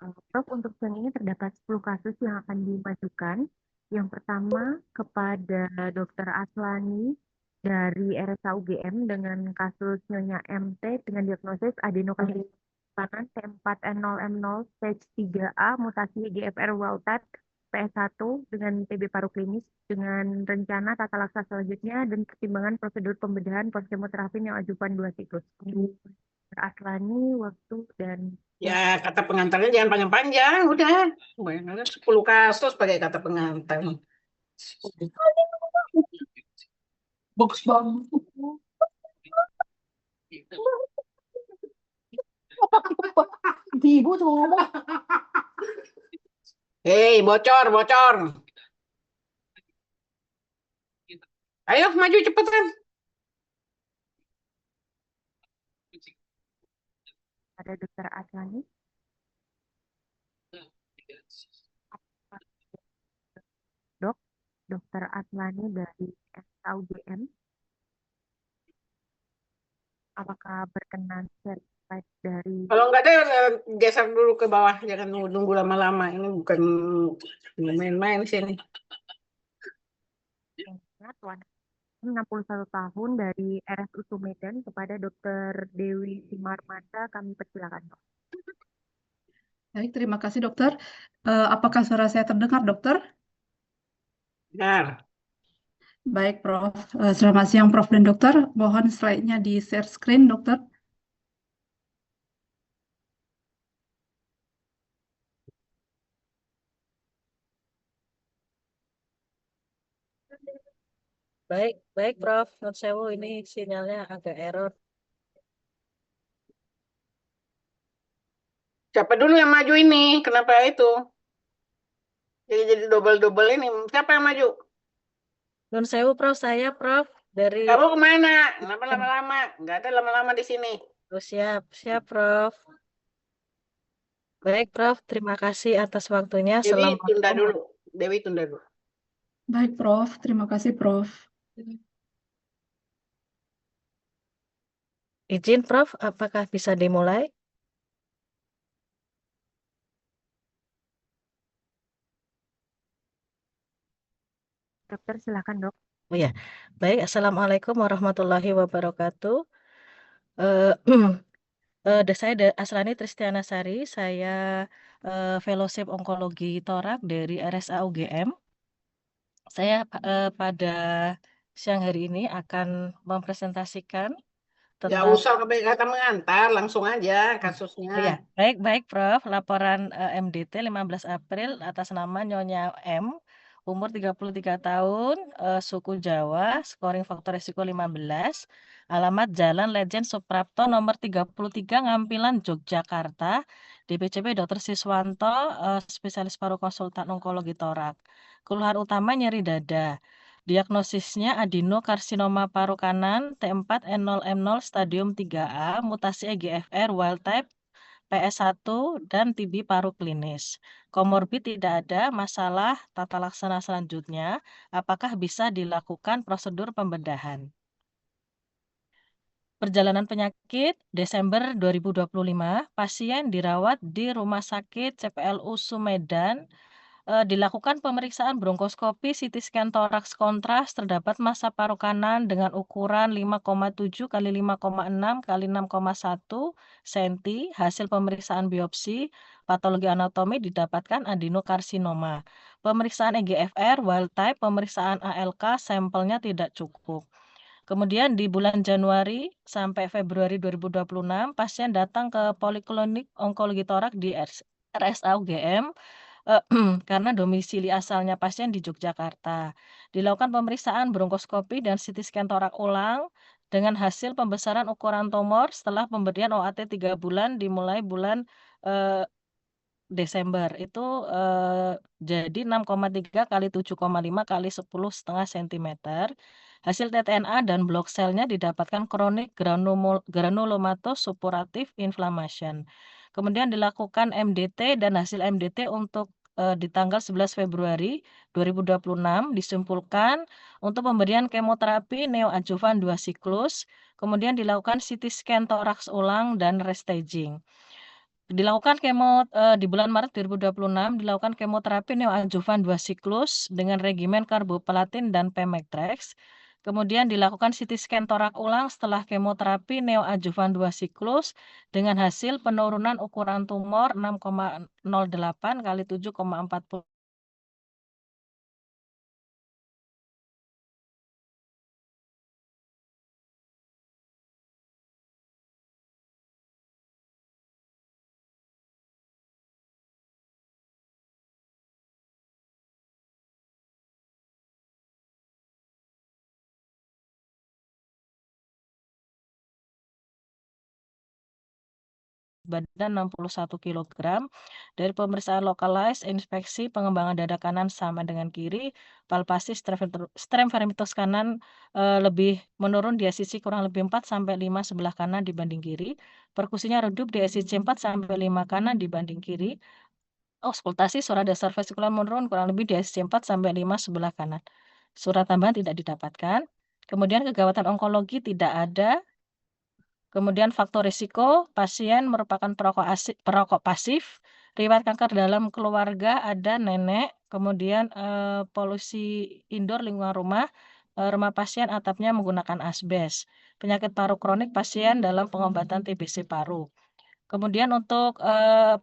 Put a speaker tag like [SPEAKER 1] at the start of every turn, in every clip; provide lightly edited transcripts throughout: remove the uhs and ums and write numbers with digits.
[SPEAKER 1] Prof, untuk siang ini terdapat 10 kasus yang akan dimajukan. Yang pertama kepada Dr. Aslani dari RSA UGM dengan kasus Nyonya MT dengan diagnosis adenokarsinoma panan T4N0M0 stage 3A mutasi GFR wild type PS1 dengan TB paru klinis dengan rencana tata laksa selanjutnya dan pertimbangan prosedur pembedahan poskemoterapi neoadjuvan 2 siklus. Dr. Aslani, waktu dan
[SPEAKER 2] Ya, kata pengantarnya jangan panjang-panjang, udah. Bayang aja 10 kasus pakai kata pengantar. Bagus banget. Ibu tuh ngomong. Hei, bocor, bocor. Ayo, maju cepetan.
[SPEAKER 1] ada Dr. Aslani. Dok, Dr. Aslani dari SKUGM. Apakah berkenan share slide dari
[SPEAKER 2] Kalau nggak ada, geser dulu ke bawah. Jangan nunggu lama-lama. Ini bukan main-main di sini.
[SPEAKER 1] Ingat, 61 tahun dari RSUD Medan kepada Dr. Dewi Simarmata, kami persilakan, Dok.
[SPEAKER 3] Baik, terima kasih dokter. Apakah suara saya terdengar dokter?
[SPEAKER 2] Benar.
[SPEAKER 3] Baik Prof. Selamat siang Prof dan dokter. Mohon slide-nya di share screen dokter.
[SPEAKER 4] Baik, baik Prof. Nun sewu ini sinyalnya agak error.
[SPEAKER 2] Siapa dulu yang maju ini? Kenapa itu? Jadi double-double ini. Siapa yang maju?
[SPEAKER 4] Nun sewu Prof, saya Prof dari
[SPEAKER 2] Kamu kemana? Kenapa lama-lama? Nggak ada lama-lama di sini.
[SPEAKER 4] Oh, siap, siap Prof. Baik Prof, terima kasih atas waktunya.
[SPEAKER 2] Dewi tunda
[SPEAKER 4] Assalamualaikum.
[SPEAKER 2] dulu. Dewi tunda dulu.
[SPEAKER 3] Baik Prof, terima kasih Prof.
[SPEAKER 4] Izin Prof, apakah bisa dimulai?
[SPEAKER 1] Dokter, silakan, Dok.
[SPEAKER 4] Oh ya, baik. Assalamualaikum warahmatullahi wabarakatuh. Saya Aslani Tristiana Sari, saya Fellowship Onkologi Torak dari RSA UGM. Saya pada siang hari ini akan mempresentasikan
[SPEAKER 2] Ya
[SPEAKER 4] tentang
[SPEAKER 2] usah kata mengantar, langsung aja kasusnya.
[SPEAKER 4] Oh ya, baik Prof. Laporan MDT 15 April atas nama Nyonya M, umur 33 tahun, suku Jawa, scoring faktor risiko 15, alamat Jalan Lejen Suprapto nomor 33 Ngampilan Yogyakarta, DPCP Dr. Siswanto, spesialis paru konsultan onkologi torak. Keluhan utama nyeri dada. Diagnosisnya adenokarsinoma paru kanan T4N0M0 stadium 3A, mutasi EGFR wild type PS1 dan TB paru klinis. Komorbid tidak ada, masalah tata laksana selanjutnya, apakah bisa dilakukan prosedur pembedahan? Perjalanan penyakit Desember 2025, pasien dirawat di Rumah Sakit CPLU Sumedan. Dilakukan pemeriksaan bronkoskopi CT scan toraks kontras, terdapat massa paru kanan dengan ukuran 5,7 kali 5,6 kali 6,1 cm. Hasil pemeriksaan biopsi patologi anatomi didapatkan adenokarsinoma. Pemeriksaan EGFR wild type, pemeriksaan ALK sampelnya tidak cukup. Kemudian di bulan Januari sampai Februari 2026, pasien datang ke Poliklinik Onkologi Torak di RSA UGM karena domisili asalnya pasien di Yogyakarta. Dilakukan pemeriksaan bronkoskopi dan CT scan torak ulang dengan hasil pembesaran ukuran tumor setelah pemberian OAT 3 bulan dimulai bulan eh, Desember. Itu jadi 6,3 kali 7,5 kali 10,5 cm. Hasil TTNA dan blok selnya didapatkan kronik granulomatous suppurative inflammation. Kemudian dilakukan MDT dan hasil MDT untuk di tanggal 11 Februari 2026 disimpulkan untuk pemberian kemoterapi neoadjuvan 2 siklus, kemudian dilakukan CT scan toraks ulang dan restaging. Dilakukan di bulan Maret 2026 dilakukan kemoterapi neoadjuvan 2 siklus dengan regimen karboplatin dan pemetrexed. Kemudian dilakukan CT scan torak ulang setelah kemoterapi neoadjuvan 2 siklus dengan hasil penurunan ukuran tumor 6,08 kali 7,40 badan 61 kg. Dari pemeriksaan lokalize, inspeksi pengembangan dada kanan sama dengan kiri, palpasi strem vermitus kanan lebih menurun di SIC kurang lebih 4 sampai 5 sebelah kanan dibanding kiri. Perkusinya redup di SIC 4 sampai 5 kanan dibanding kiri. Auskultasi surat dasar vesikular menurun kurang lebih di SIC 4 sampai 5 sebelah kanan. Surat tambahan tidak didapatkan. Kemudian kegawatan onkologi tidak ada. Kemudian faktor risiko, pasien merupakan perokok pasif, riwayat kanker dalam keluarga ada nenek, kemudian polusi indoor lingkungan rumah pasien atapnya menggunakan asbes. Penyakit paru kronik pasien dalam pengobatan TBC paru. Kemudian untuk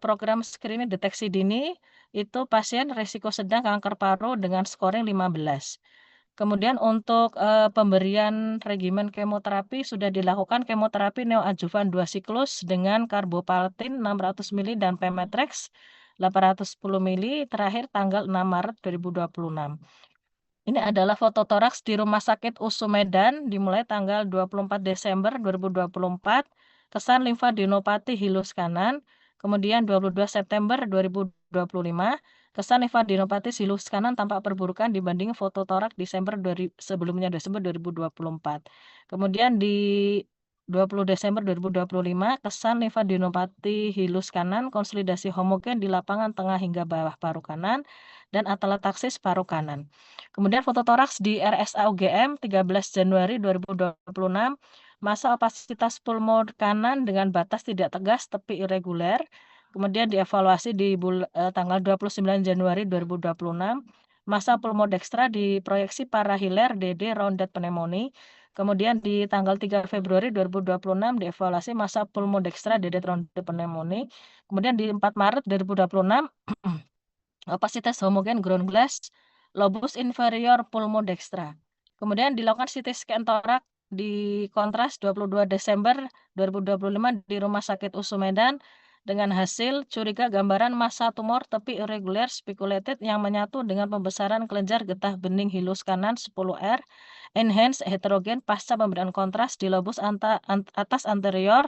[SPEAKER 4] program screening deteksi dini, itu pasien risiko sedang kanker paru dengan scoring 15. Kemudian untuk pemberian regimen kemoterapi sudah dilakukan kemoterapi neoadjuvan 2 siklus dengan karboplatin 600 mili dan pemetrexed 810 mili terakhir tanggal 6 Maret 2026. Ini adalah foto toraks di Rumah Sakit USU Medan dimulai tanggal 24 Desember 2024, kesan limfadenopati hilus kanan, kemudian 22 September 2025, kesan limfadenopati hilus kanan tampak perburukan dibanding foto torak Desember 2024. Kemudian di 20 Desember 2025, kesan limfadenopati hilus kanan konsolidasi homogen di lapangan tengah hingga bawah paru kanan dan atelektasis paru kanan. Kemudian foto toraks di RSA UGM 13 Januari 2026, masa opasitas pulmo kanan dengan batas tidak tegas tepi irreguler. Kemudian dievaluasi di tanggal 29 Januari 2026, masa pulmo dextra diproyeksi parahiler DD rounded pneumonia. Kemudian di tanggal 3 Februari 2026 dievaluasi masa pulmo dextra DD rounded pneumonia. Kemudian di 4 Maret 2026 opasitas homogen ground glass lobus inferior pulmodextra. Kemudian dilakukan CT scan torak di kontras 22 Desember 2025 di Rumah Sakit USU Medan dengan hasil curiga gambaran massa tumor tepi irregular speculated yang menyatu dengan pembesaran kelenjar getah bening hilus kanan 10R enhanced heterogen pasca pemberian kontras di lobus atas anterior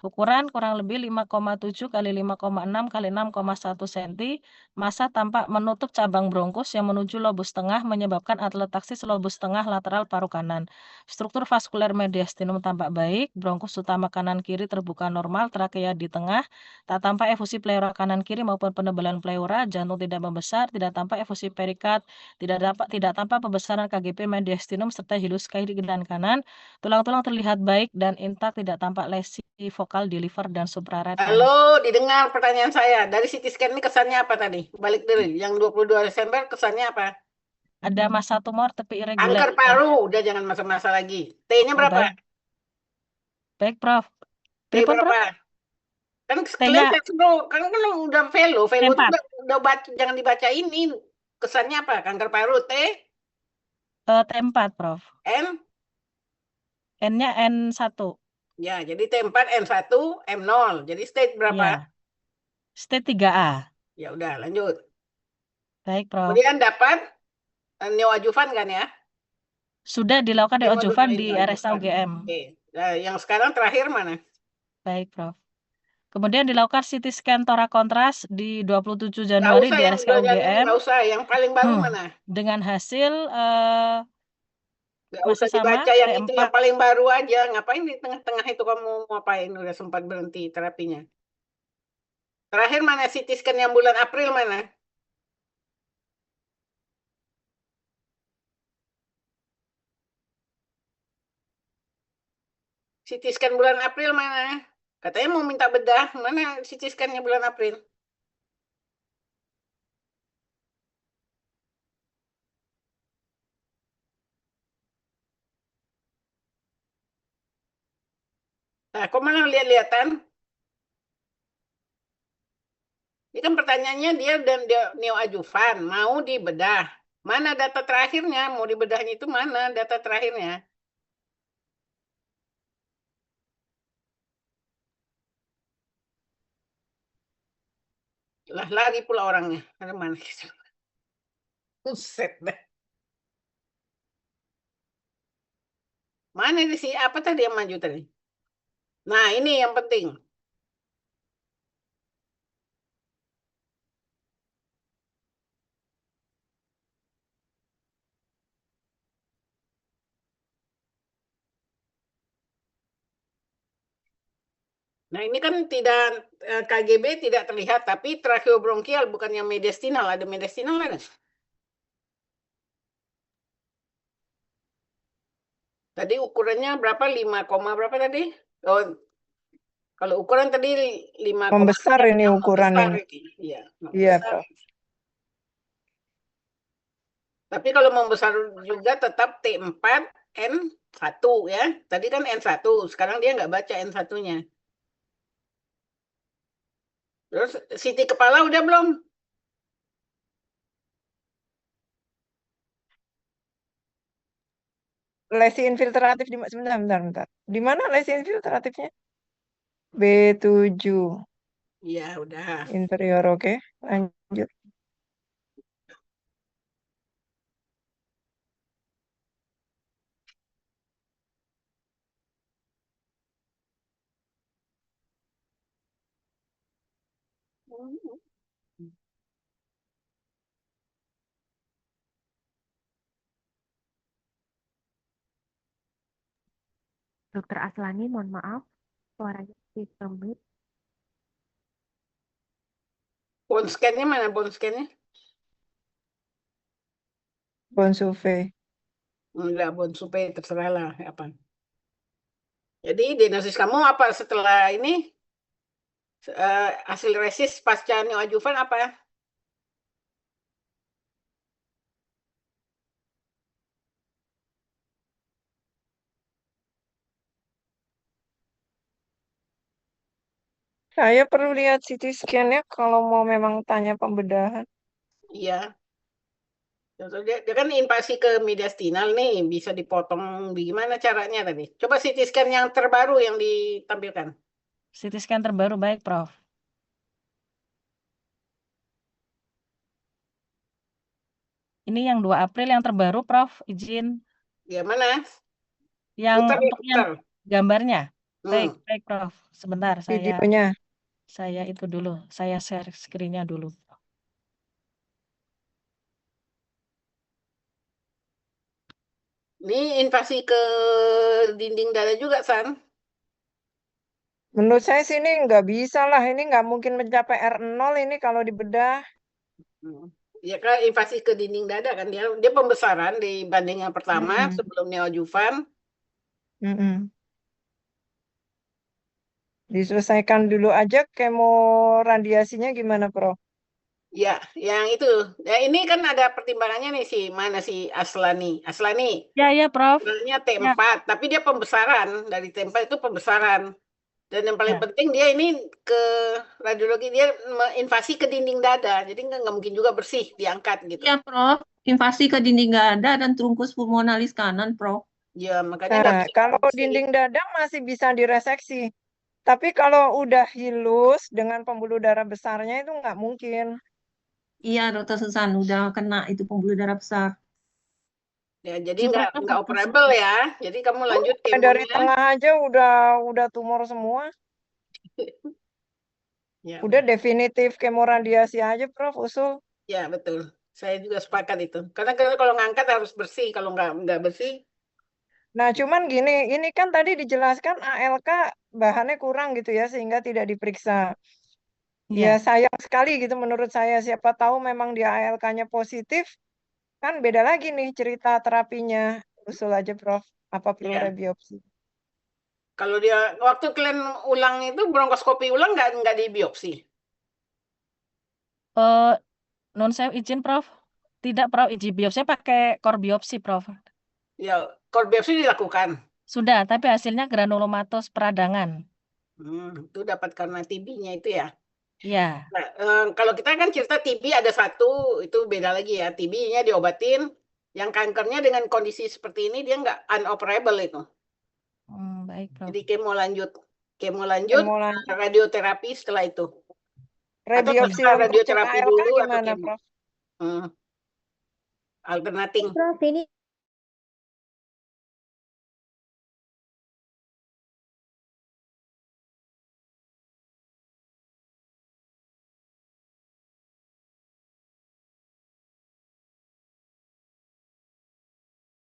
[SPEAKER 4] ukuran kurang lebih 5,7 kali 5,6 kali 6,1 cm. Massa tampak menutup cabang bronkus yang menuju lobus tengah menyebabkan atelektasis lobus tengah lateral paru kanan. Struktur vaskuler mediastinum tampak baik, bronkus utama kanan kiri terbuka normal, trakea di tengah, tak tampak efusi pleura kanan kiri maupun penebalan pleura, jantung tidak membesar, tidak tampak efusi perikard, tidak tampak pembesaran KGP mediastinum serta hilus kiri dan kanan. Tulang-tulang terlihat baik dan intak, tidak tampak lesi vokal di liver dan supraret kanan.
[SPEAKER 2] Halo, didengar pertanyaan saya. Dari CT scan ini kesannya apa tadi? Balik dari yang 22 Desember kesannya apa?
[SPEAKER 4] Ada massa tumor tepi irregular.
[SPEAKER 2] Kanker paru, udah jangan masa-masa lagi. T-nya berapa?
[SPEAKER 4] Baik. Baik, Prof.
[SPEAKER 2] T
[SPEAKER 4] Pripun, Prof?
[SPEAKER 2] berapa? Kan
[SPEAKER 4] T-nya
[SPEAKER 2] kan udah velo itu
[SPEAKER 4] T4.
[SPEAKER 2] udah baca, jangan dibaca ini. Kesannya apa? Kanker paru T
[SPEAKER 4] T4, Prof.
[SPEAKER 2] N
[SPEAKER 4] N-nya N1.
[SPEAKER 2] ya, jadi T4 N1 M0. Jadi stage berapa?
[SPEAKER 4] Ya. Stage 3A.
[SPEAKER 2] Ya udah, lanjut.
[SPEAKER 4] Baik, Prof.
[SPEAKER 2] Kemudian dapat neoadjuvan kan ya?
[SPEAKER 4] Sudah dilakukan neoadjuvan di RSA UGM.
[SPEAKER 2] Oke. Nah, yang sekarang terakhir mana?
[SPEAKER 4] Baik, Prof. Kemudian dilakukan CT scan torak kontras di 27 Januari di RSA UGM.
[SPEAKER 2] Nggak usah, yang paling baru mana?
[SPEAKER 4] Dengan hasil
[SPEAKER 2] Nggak usah dibaca yang itu, yang paling baru aja. Ngapain di tengah-tengah itu kamu mau ngapain? Udah sempat berhenti terapinya. Terakhir mana CT scan yang bulan April mana? CT scan bulan April mana? Katanya mau minta bedah. Mana CT scan-nya bulan April? Nah, kok mana lihat-lihatan? Ini kan pertanyaannya dia neoadjuvan, mau dibedah. Mana data terakhirnya? Mau dibedahnya itu mana data terakhirnya? Lah lari pula orangnya. Ada mana? Buset dah. Mana di sini? Apa tadi yang maju tadi? Nah, ini yang penting. Nah, ini kan tidak KGB tidak terlihat, tapi tracheobronchial bukannya mediastinal. Ada mediastinal ada? Tadi ukurannya berapa? 5, berapa tadi? Oh, kalau ukuran tadi 5,
[SPEAKER 5] Membesar ini ukuran
[SPEAKER 2] besar
[SPEAKER 5] ini.
[SPEAKER 2] ini. Iya,
[SPEAKER 5] Iya,
[SPEAKER 2] membesar.
[SPEAKER 5] Prof.
[SPEAKER 2] Tapi kalau membesar juga tetap T4 N1 ya. Tadi kan N1, sekarang dia nggak baca N1-nya. Terus CT kepala udah belum?
[SPEAKER 5] Lesi infiltratif sebentar. Di mana lesi infiltratifnya? B7
[SPEAKER 2] Iya, udah.
[SPEAKER 5] inferior, oke. Lanjut.
[SPEAKER 1] Dokter Aslani, mohon maaf, suaranya sistem mute.
[SPEAKER 2] Bone scan-nya mana bone scan-nya?
[SPEAKER 5] Bone survey.
[SPEAKER 2] Enggak, bone survey terserah lah apa. Jadi diagnosis kamu apa setelah ini? Hasil resis pasca neoadjuvan apa?
[SPEAKER 5] Saya perlu lihat CT scan-nya kalau mau memang tanya pembedahan.
[SPEAKER 2] Iya. Dia kan invasi ke mediastinal nih, bisa dipotong gimana caranya tadi? Coba CT scan yang terbaru yang ditampilkan.
[SPEAKER 4] CT scan terbaru baik, Prof. Ini yang 2 April yang terbaru, Prof. Izin.
[SPEAKER 2] Ya mana?
[SPEAKER 4] Yang
[SPEAKER 2] Putar ya,
[SPEAKER 4] untuk yang
[SPEAKER 2] putar.
[SPEAKER 4] gambarnya. Baik,
[SPEAKER 2] Hmm.
[SPEAKER 4] baik, Prof. Sebentar,
[SPEAKER 5] Videonya.
[SPEAKER 4] saya itu dulu. Saya share screen-nya dulu.
[SPEAKER 2] Ini invasi ke dinding dada juga, San.
[SPEAKER 5] Menurut saya sih ini nggak bisa lah. Ini nggak mungkin mencapai R0 ini kalau dibedah.
[SPEAKER 2] Ya kan invasi ke dinding dada kan dia pembesaran dibanding yang pertama sebelum neoadjuvan.
[SPEAKER 5] Mm-mm. Diselesaikan dulu aja kemo radiasinya gimana, Prof?
[SPEAKER 2] Ya, yang itu. Ya ini kan ada pertimbangannya nih mana si Aslani. Aslani.
[SPEAKER 4] Ya, ya, Prof.
[SPEAKER 2] Sebenarnya
[SPEAKER 4] Ya,
[SPEAKER 2] T4, tapi dia pembesaran. Dari T4 itu pembesaran. Dan yang paling
[SPEAKER 4] ya.
[SPEAKER 2] penting dia ini ke radiologi dia invasi ke dinding dada. Jadi nggak mungkin juga bersih diangkat gitu.
[SPEAKER 6] Iya, Prof. Invasi ke dinding dada dan trunkus pulmonalis kanan, Prof.
[SPEAKER 2] Ya, makanya nggak
[SPEAKER 5] Nah,
[SPEAKER 2] bisa
[SPEAKER 5] kalau
[SPEAKER 2] bersih.
[SPEAKER 5] dinding dada masih bisa direseksi. Tapi kalau udah hilus dengan pembuluh darah besarnya itu nggak mungkin.
[SPEAKER 6] Iya, Dokter Susan, udah kena itu pembuluh darah besar.
[SPEAKER 2] Ya, jadi
[SPEAKER 4] Si
[SPEAKER 2] nggak
[SPEAKER 4] Prof.
[SPEAKER 2] operable ya. Jadi kamu lanjut
[SPEAKER 5] Dari
[SPEAKER 2] kemonya.
[SPEAKER 5] tengah aja udah tumor semua.
[SPEAKER 2] Ya,
[SPEAKER 5] Udah definitif kemoradiasi aja, Prof, usul.
[SPEAKER 2] ya betul. Saya juga sepakat itu. Karena kalau ngangkat harus bersih. Kalau nggak bersih,
[SPEAKER 5] Nah, cuman gini, ini kan tadi dijelaskan ALK bahannya kurang gitu ya, sehingga tidak diperiksa.
[SPEAKER 4] Iya.
[SPEAKER 5] Ya, sayang sekali gitu menurut saya. Siapa tahu memang dia ALK-nya positif, kan beda lagi nih cerita terapinya. Usul aja, Prof. Apa perlu
[SPEAKER 2] Iya.
[SPEAKER 5] rebiopsi?
[SPEAKER 2] Kalau dia waktu kalian ulang itu bronkoskopi ulang nggak di biopsi?
[SPEAKER 4] Non saya izin Prof. Tidak Prof, izin biopsinya pakai core biopsi Prof.
[SPEAKER 2] Ya, kalau biopsi dilakukan.
[SPEAKER 4] Sudah, tapi hasilnya granulomatos peradangan.
[SPEAKER 2] Itu dapat karena TB-nya itu ya.
[SPEAKER 4] Ya,
[SPEAKER 2] Nah, kalau kita kan cerita TB ada satu, itu beda lagi ya. TB-nya diobatin, yang kankernya dengan kondisi seperti ini dia nggak unoperable itu.
[SPEAKER 4] baik Prof.
[SPEAKER 2] Jadi kemo lanjut,
[SPEAKER 5] Kemo lanjut.
[SPEAKER 2] radioterapi setelah itu. Atau
[SPEAKER 5] Rebiopsi
[SPEAKER 2] terserah
[SPEAKER 5] untuk cek
[SPEAKER 2] radioterapi
[SPEAKER 5] ALK
[SPEAKER 2] dulu atau
[SPEAKER 5] gimana,
[SPEAKER 2] kemo.
[SPEAKER 5] Prof?
[SPEAKER 2] Alternating.
[SPEAKER 7] Prof, ini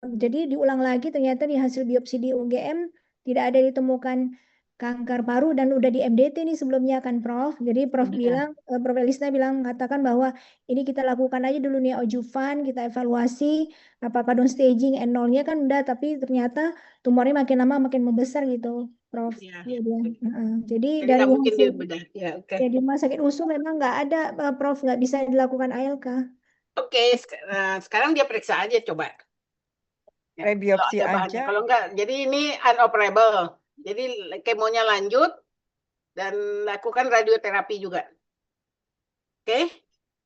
[SPEAKER 7] jadi diulang lagi ternyata di hasil biopsi di UGM tidak ada ditemukan kanker paru dan udah di MDT nih sebelumnya kan Prof. Jadi Prof
[SPEAKER 4] Sudah.
[SPEAKER 7] bilang, Prof Elisna bilang katakan bahwa ini kita lakukan aja dulu neoadjuvan, kita evaluasi apakah down staging N0-nya kan udah, tapi ternyata tumornya makin lama makin membesar gitu Prof.
[SPEAKER 2] Ya.
[SPEAKER 7] Iya, jadi
[SPEAKER 2] Jadi
[SPEAKER 7] dari
[SPEAKER 2] nggak mungkin
[SPEAKER 7] hasil
[SPEAKER 2] dia bedah. Ya, oke.
[SPEAKER 7] ya, di rumah sakit USU memang nggak ada Prof, nggak bisa dilakukan ALK.
[SPEAKER 2] Oke, sekarang dia periksa aja coba. Ya,
[SPEAKER 5] Rebiopsi
[SPEAKER 2] kalau ada bahannya.
[SPEAKER 5] aja.
[SPEAKER 2] Kalau enggak, jadi ini unoperable. Jadi kemonya lanjut dan lakukan radioterapi juga. Oke?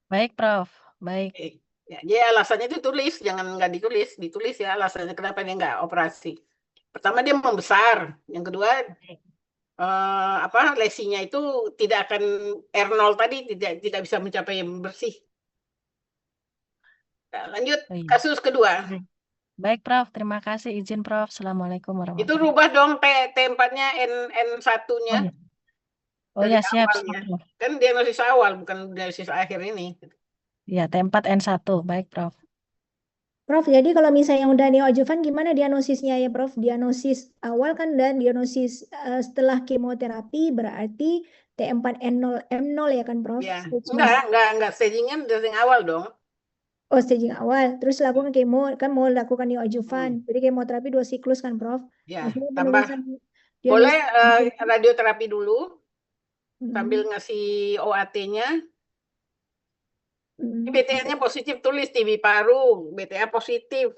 [SPEAKER 4] Baik Prof. Baik.
[SPEAKER 2] Oke. Ya, jadi alasannya itu tulis, jangan nggak ditulis ya alasannya kenapa dia nggak operasi. Pertama dia membesar, yang kedua lesinya itu tidak akan R0 tadi tidak bisa mencapai yang bersih. Nah, lanjut
[SPEAKER 4] Baik.
[SPEAKER 2] kasus kedua.
[SPEAKER 4] Baik Prof, terima kasih izin Prof. Assalamualaikum warahmatullahi
[SPEAKER 2] Itu rubah dong T4-nya N1-nya.
[SPEAKER 4] Oh
[SPEAKER 2] dari
[SPEAKER 4] ya, siap,
[SPEAKER 2] awalnya.
[SPEAKER 4] siap Prof.
[SPEAKER 2] Kan diagnosis awal, bukan diagnosis akhir ini.
[SPEAKER 4] Ya, T4N1. Baik Prof.
[SPEAKER 7] Prof, jadi kalau misalnya udah neoadjuvan gimana diagnosisnya ya Prof? Diagnosis awal kan dan diagnosis setelah kemoterapi berarti T4N0 M0 ya kan Prof?
[SPEAKER 2] Ya,
[SPEAKER 7] Stage-nya.
[SPEAKER 2] enggak staging-nya dari awal dong.
[SPEAKER 7] Oh, staging awal. Terus lakukan kemo, kan mau lakukan neoadjuvan. Jadi kemoterapi 2 siklus kan Prof?
[SPEAKER 2] Ya,
[SPEAKER 7] Maksudnya
[SPEAKER 2] tambah
[SPEAKER 7] penulisan
[SPEAKER 2] boleh
[SPEAKER 7] diagnosis
[SPEAKER 2] radioterapi dulu
[SPEAKER 7] Hmm.
[SPEAKER 2] sambil ngasih OAT-nya.
[SPEAKER 7] Hmm.
[SPEAKER 2] BTA-nya positif, tulis TB paru, BTA positif.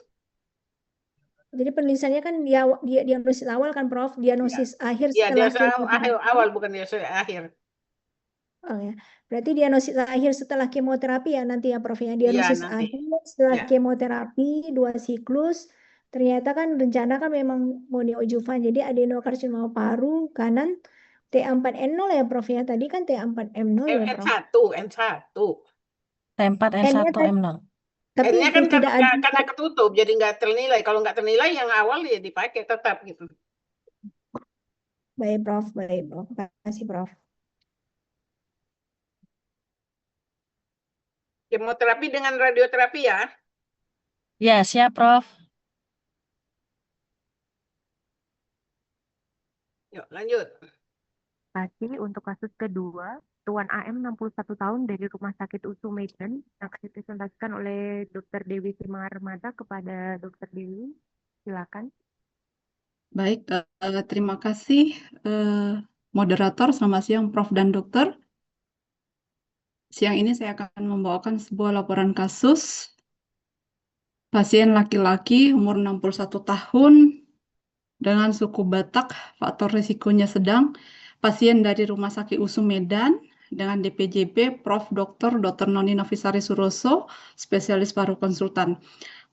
[SPEAKER 7] Jadi penulisannya kan diagnosis awal kan Prof? Diagnosis akhir
[SPEAKER 2] Ya,
[SPEAKER 7] setelah
[SPEAKER 2] dia
[SPEAKER 7] kemoterapi.
[SPEAKER 2] awal bukan dia akhir.
[SPEAKER 7] Oh ya, berarti diagnosis akhir setelah kemoterapi ya nanti ya Prof ya. Diagnosis
[SPEAKER 2] nanti.
[SPEAKER 7] akhir setelah
[SPEAKER 2] Ya.
[SPEAKER 7] kemoterapi 2 siklus. Ternyata kan rencana kan memang mau neoadjuvan. Jadi adenokarsinoma paru kanan T4N0 ya Prof ya. Tadi kan T4M0 ya Prof.
[SPEAKER 2] N1.
[SPEAKER 4] T4N1 M0.
[SPEAKER 7] Tapi
[SPEAKER 2] N-nya kan
[SPEAKER 7] tidak ada.
[SPEAKER 2] karena ketutup, jadi nggak ternilai. Kalau nggak ternilai yang awal ya dipakai tetap gitu.
[SPEAKER 7] Baik Prof, baik Prof. Terima kasih Prof.
[SPEAKER 2] Kemoterapi dengan radioterapi ya.
[SPEAKER 4] Ya, siap Prof.
[SPEAKER 2] Yuk, lanjut.
[SPEAKER 1] Kasih untuk kasus kedua, Tuan AM 61 tahun dari Rumah Sakit USU Medan yang dipresentasikan oleh Dr. Dewi Simarmata kepada Dr. Dewi. Silakan.
[SPEAKER 3] Baik, terima kasih moderator. Selamat siang Prof dan Dokter. Siang ini saya akan membawakan sebuah laporan kasus pasien laki-laki umur 61 tahun dengan suku Batak, faktor risikonya sedang, pasien dari Rumah Sakit USU Medan dengan DPJP Prof. Dr. Noni Novisari Suroso, spesialis paru konsultan.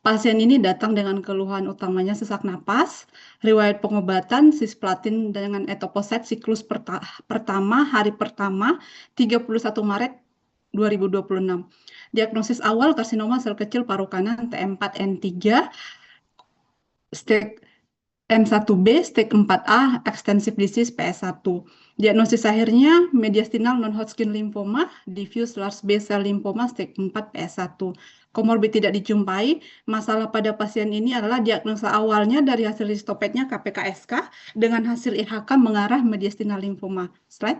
[SPEAKER 3] Pasien ini datang dengan keluhan utamanya sesak napas, riwayat pengobatan cisplatin dengan etoposide siklus pertama, hari pertama, 31 Maret 2026. Diagnosis awal karsinoma sel kecil paru kanan T4N3, stage N1B, stage 4A, extensive disease PS1. Diagnosis akhirnya mediastinal non-Hodgkin lymphoma, diffuse large B-cell lymphoma, stage 4 PS1. Komorbid tidak dijumpai. Masalah pada pasien ini adalah diagnosa awalnya dari hasil histopatnya KPKSK dengan hasil IHK mengarah mediastinal lymphoma. Slide.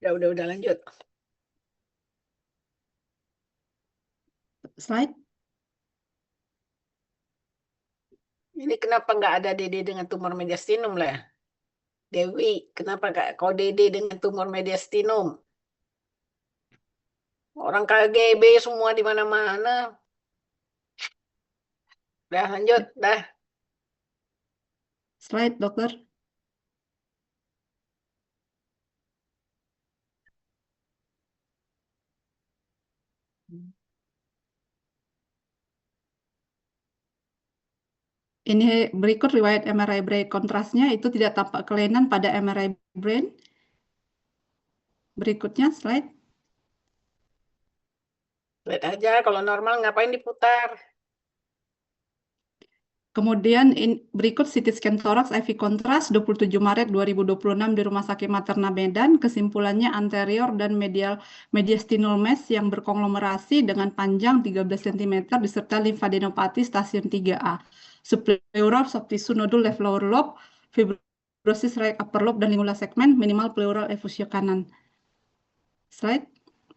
[SPEAKER 2] Udah lanjut.
[SPEAKER 3] Slide.
[SPEAKER 2] Ini kenapa nggak ada DD dengan tumor mediastinum lah? Dewi, kenapa nggak kau DD dengan tumor mediastinum? Orang KGB semua di mana-mana. Dah lanjut, dah.
[SPEAKER 3] Slide, dokter. Ini berikut riwayat MRI brain kontrasnya, itu tidak tampak kelainan pada MRI brain. Berikutnya, slide.
[SPEAKER 2] Lihat aja, kalau normal ngapain diputar?
[SPEAKER 3] Kemudian berikut CT scan toraks IV kontras 27 Maret 2026 di Rumah Sakit Materna Medan. Kesimpulannya anterior dan mediastinal mass yang berkonglomerasi dengan panjang 13 cm disertai limfadenopati stasiun 3A. Subpleural soft tissue nodul left lower lobe, fibrosis right upper lobe dan lingula segmen, minimal pleural effusio kanan. Slide.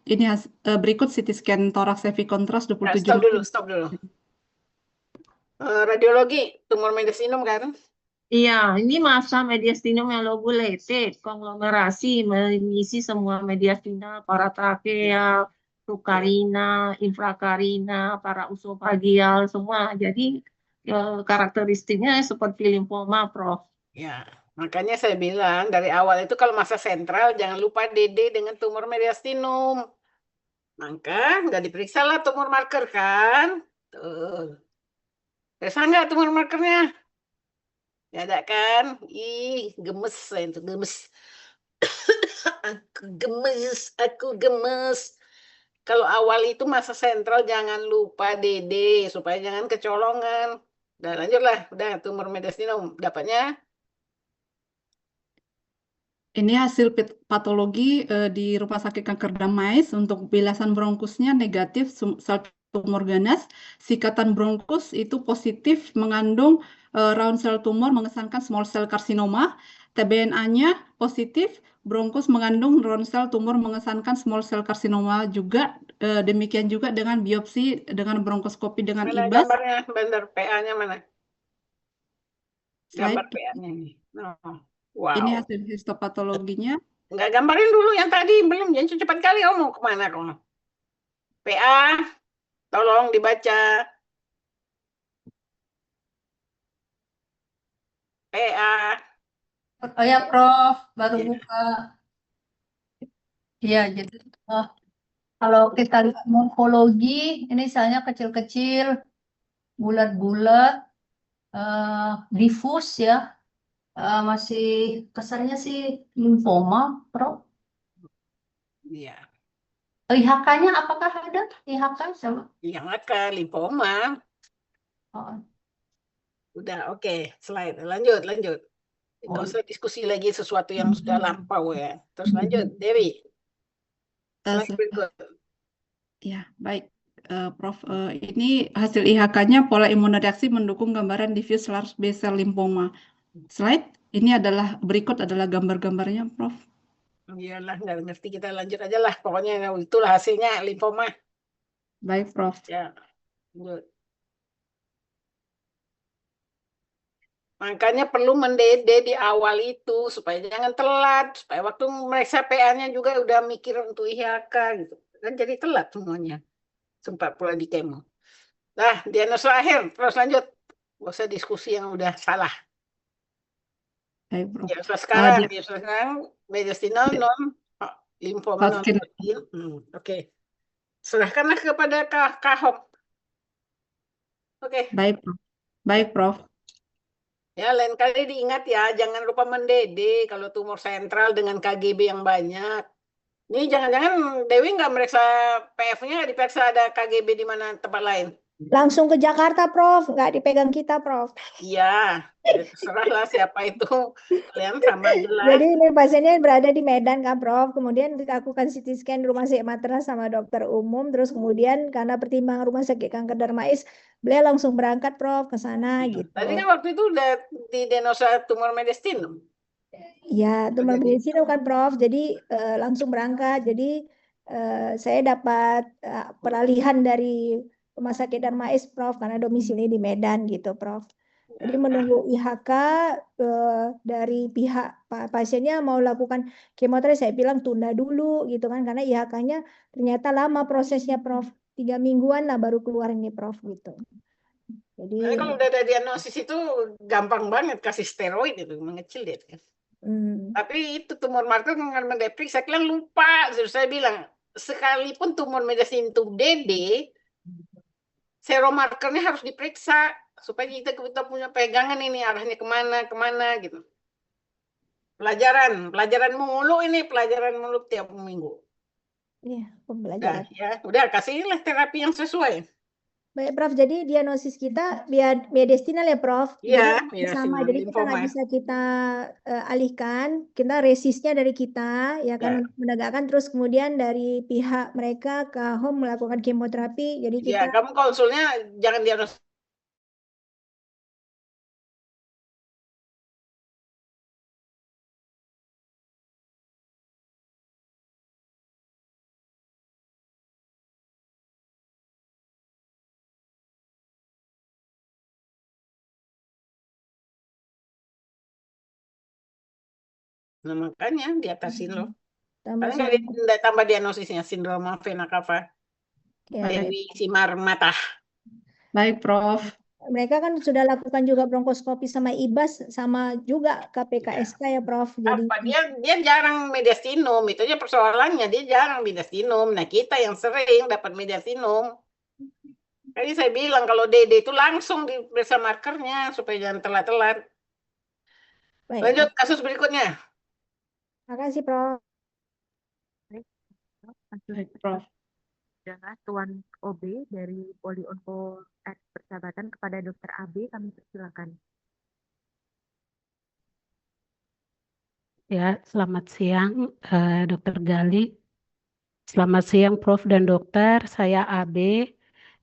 [SPEAKER 3] Ini berikut CT scan toraks IV kontras 27
[SPEAKER 2] Stop dulu. Radiologi, tumor mediastinum kan?
[SPEAKER 6] Iya, ini masa mediastinum yang lobulated, konglomerasi mengisi semua mediastinal, paratrakeal, subkarina, infrakarina, parausophageal semua. Jadi karakteristiknya seperti limfoma, Prof.
[SPEAKER 2] Ya, makanya saya bilang dari awal itu kalau masa sentral jangan lupa DD dengan tumor mediastinum. Maka nggak diperiksa lah tumor marker kan? Tuh. Periksa nggak tumor markernya? Ya ada kan? Ih, gemes saya itu, gemes. Aku gemes. Kalau awal itu masa sentral jangan lupa DD supaya jangan kecolongan. Udah lanjutlah, udah tumor mediastinum dapatnya.
[SPEAKER 3] Ini hasil patologi di Rumah Sakit Kanker Damais untuk bilasan bronkusnya negatif sel tumor ganas. Sikatan bronkus itu positif mengandung round cell tumor mengesankan small cell carcinoma. TBNA-nya positif, bronkus mengandung round cell tumor mengesankan small cell carcinoma juga. Demikian juga dengan biopsi dengan bronkoskopi dengan
[SPEAKER 2] Mana
[SPEAKER 3] IBAS.
[SPEAKER 2] gambarnya, bener PA-nya mana? Gambar
[SPEAKER 3] Slide.
[SPEAKER 2] PA-nya ini. Oh, wow.
[SPEAKER 3] Ini hasil histopatologinya.
[SPEAKER 2] Nggak gambarin dulu yang tadi, belum. Jangan cepat kali mau kemana kok. PA, tolong dibaca. PA.
[SPEAKER 8] Oh ya, Prof, baru
[SPEAKER 2] Iya.
[SPEAKER 8] buka. Iya, jadi kalau kita lihat morfologi, ini misalnya kecil-kecil, bulat-bulat, difus ya, masih kesannya sih limfoma, Prof.
[SPEAKER 2] Iya.
[SPEAKER 8] IHK-nya apakah ada? IHK sama?
[SPEAKER 2] Yang akan lipoma.
[SPEAKER 8] Oh,
[SPEAKER 2] Udah, oke. Slide. Lanjut. Nggak usah diskusi lagi sesuatu yang sudah lampau ya. Terus lanjut, Dewi. Slide berikut.
[SPEAKER 3] Ya, baik. Prof, ini hasil IHK-nya pola imunoreaksi mendukung gambaran diffuse large B-cell lymphoma. Slide, ini berikut adalah gambar-gambarnya, Prof.
[SPEAKER 2] Iyalah, nggak ngerti, kita lanjut aja lah. Pokoknya itulah hasilnya, lymphoma.
[SPEAKER 3] Baik, Prof.
[SPEAKER 2] Ya, lanjut. Makanya perlu mendede di awal itu, supaya jangan telat. Supaya waktu meriksa PA-nya juga udah mikir untuk IHK gitu. Kan jadi telat semuanya. Sempat pula di kemo. Nah, diagnosis akhir. Terus lanjut. Nggak usah diskusi yang udah salah.
[SPEAKER 3] Baik, Prof.
[SPEAKER 2] Biasa sekarang, mediastinal non limfoma non
[SPEAKER 3] Hodgkin.
[SPEAKER 2] Hodgkin. Oke. Serahkanlah kepada Kahom. Oke.
[SPEAKER 3] Baik, Prof. Baik, Prof.
[SPEAKER 2] Ya, lain kali diingat ya, jangan lupa mendede kalau tumor sentral dengan KGB yang banyak. Ini jangan-jangan Dewi nggak meriksa PF-nya, diperiksa ada KGB di mana tempat lain.
[SPEAKER 7] Langsung ke Jakarta, Prof. Nggak dipegang kita, Prof.
[SPEAKER 2] Iya, terserahlah siapa itu. Kalian sama aja lah.
[SPEAKER 7] Jadi ini pasiennya berada di Medan kan, Prof. Kemudian dilakukan CT scan di Rumah Sakit Materna sama dokter umum. Terus kemudian karena pertimbangan Rumah Sakit Kanker Darmais, beliau langsung berangkat, Prof, ke sana gitu.
[SPEAKER 2] Tadi kan waktu itu udah di diagnosa tumor mediastinum.
[SPEAKER 7] Ya, tumor
[SPEAKER 2] Jadi
[SPEAKER 7] medis itu kan Prof. Jadi langsung berangkat. Jadi saya dapat peralihan dari Rumah Sakit Darmais Prof. Karena domisili di Medan gitu Prof. Jadi menunggu IHK dari pihak pasiennya mau lakukan kemoterapi, saya bilang tunda dulu gitu kan. Karena IHK-nya ternyata lama prosesnya Prof. 3 mingguan lah baru keluar ini Prof gitu. Jadi
[SPEAKER 2] kalau udah ada diagnosis itu gampang banget kasih steroid itu mengecil dia kan. Tapi itu tumor marker kan mendepresi, saya kalian lupa. Saya bilang sekalipun tumor mediastinum DD, seromarkernya harus diperiksa supaya kita punya pegangan ini arahnya kemana gitu. Pelajaran mulu tiap minggu.
[SPEAKER 7] Iya,
[SPEAKER 2] Udah,
[SPEAKER 7] pembelajaran.
[SPEAKER 2] udah kasihlah terapi yang sesuai.
[SPEAKER 7] Baik, Prof. Jadi diagnosis kita mediastinal ya, Prof.
[SPEAKER 2] Iya,
[SPEAKER 7] Jadi sama. Jadi kita nggak
[SPEAKER 2] lymphoma.
[SPEAKER 7] bisa kita alihkan. Kita resistnya dari kita, ya kan,
[SPEAKER 2] Ya.
[SPEAKER 7] untuk menegakkan. Terus kemudian dari pihak mereka ke home melakukan kemoterapi. Jadi
[SPEAKER 2] Ya,
[SPEAKER 7] kita
[SPEAKER 2] kamu konsulnya jangan diagnosis. Nah, makanya diatasin loh.
[SPEAKER 7] tambah
[SPEAKER 2] Karena nggak tambah diagnosisnya sindroma vena cava.
[SPEAKER 7] ya,
[SPEAKER 2] Dewi Simar Mata.
[SPEAKER 3] Baik, Prof.
[SPEAKER 7] mereka kan sudah lakukan juga bronkoskopi sama IBAS sama juga KPKSK ya, Prof. Jadi
[SPEAKER 2] Apa dia jarang mediastinum, itu aja persoalannya, dia jarang mediastinum. Nah, kita yang sering dapat mediastinum. Jadi saya bilang kalau DD itu langsung diperiksa markernya supaya jangan telat-telat.
[SPEAKER 7] baik,
[SPEAKER 2] Lanjut kasus berikutnya.
[SPEAKER 7] makasih, Prof.
[SPEAKER 3] Baik, Prof.
[SPEAKER 1] Adalah Tuan OB dari Polionco Persahabatan kepada Dr. AB, kami persilakan.
[SPEAKER 9] Ya, selamat siang Dr. Gali. Selamat siang Prof dan Dokter. Saya AB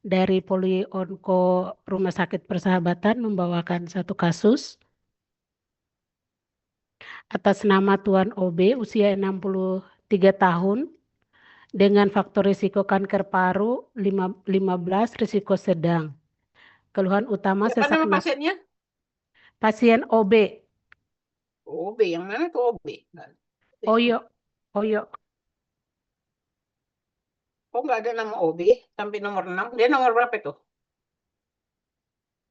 [SPEAKER 9] dari Polionco Rumah Sakit Persahabatan membawakan satu kasus atas nama Tuan OB usia 63 tahun dengan faktor risiko kanker paru 15 risiko sedang. Keluhan utama
[SPEAKER 2] Siapa
[SPEAKER 9] sesak
[SPEAKER 2] nama
[SPEAKER 9] napas.
[SPEAKER 2] pasiennya?
[SPEAKER 9] Pasien OB.
[SPEAKER 2] OB, yang mana tuh OB?
[SPEAKER 9] Oyo.
[SPEAKER 2] Oh, nggak ada nama OB sampai nomor 6. Dia nomor berapa tuh?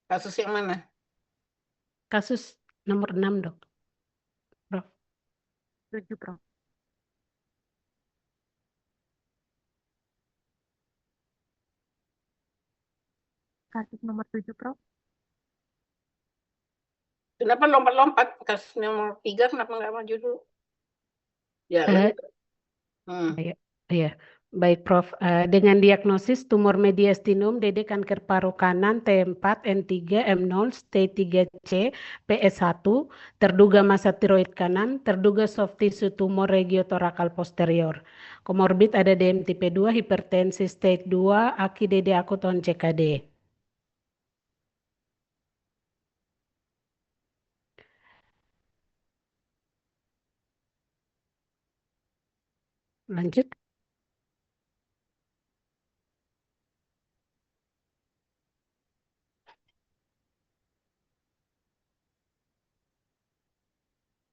[SPEAKER 2] Kasus yang mana?
[SPEAKER 9] Kasus nomor 6, Dok. Prof.
[SPEAKER 1] 7, Prof. Kasus nomor 7, Prof.
[SPEAKER 2] Kenapa lompat-lompat? Kasus nomor 3 kenapa nggak maju dulu? Ya,
[SPEAKER 9] Iya, baik Prof. Dengan diagnosis tumor mediastinum DD kanker paru kanan T4, N3, M0, T3C, PS1, terduga massa tiroid kanan, terduga soft tissue tumor regiotorakal posterior. Komorbid ada DMTP2, hipertensi stage 2, AKI DD akut on CKD. Lanjut.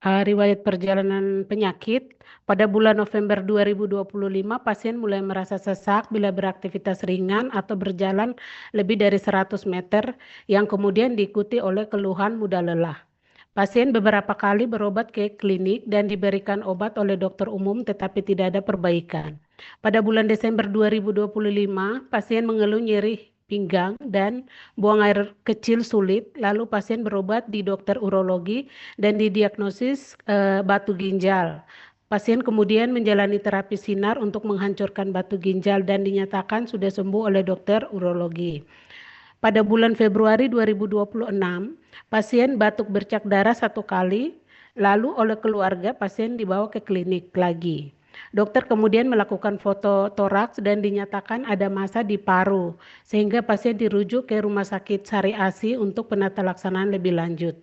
[SPEAKER 9] Riwayat perjalanan penyakit, pada bulan November 2025 pasien mulai merasa sesak bila beraktivitas ringan atau berjalan lebih dari 100 meter yang kemudian diikuti oleh keluhan mudah lelah. Pasien beberapa kali berobat ke klinik dan diberikan obat oleh dokter umum tetapi tidak ada perbaikan. Pada bulan Desember 2025 pasien mengeluh nyeri pinggang dan buang air kecil sulit, lalu pasien berobat di dokter urologi dan didiagnosis batu ginjal. Pasien kemudian menjalani terapi sinar untuk menghancurkan batu ginjal dan dinyatakan sudah sembuh oleh dokter urologi. Pada bulan Februari 2026, pasien batuk bercak darah 1 kali, lalu oleh keluarga pasien dibawa ke klinik lagi. Dokter kemudian melakukan foto toraks dan dinyatakan ada massa di paru, sehingga pasien dirujuk ke Rumah Sakit Sari Asi untuk penata laksanaan lebih lanjut.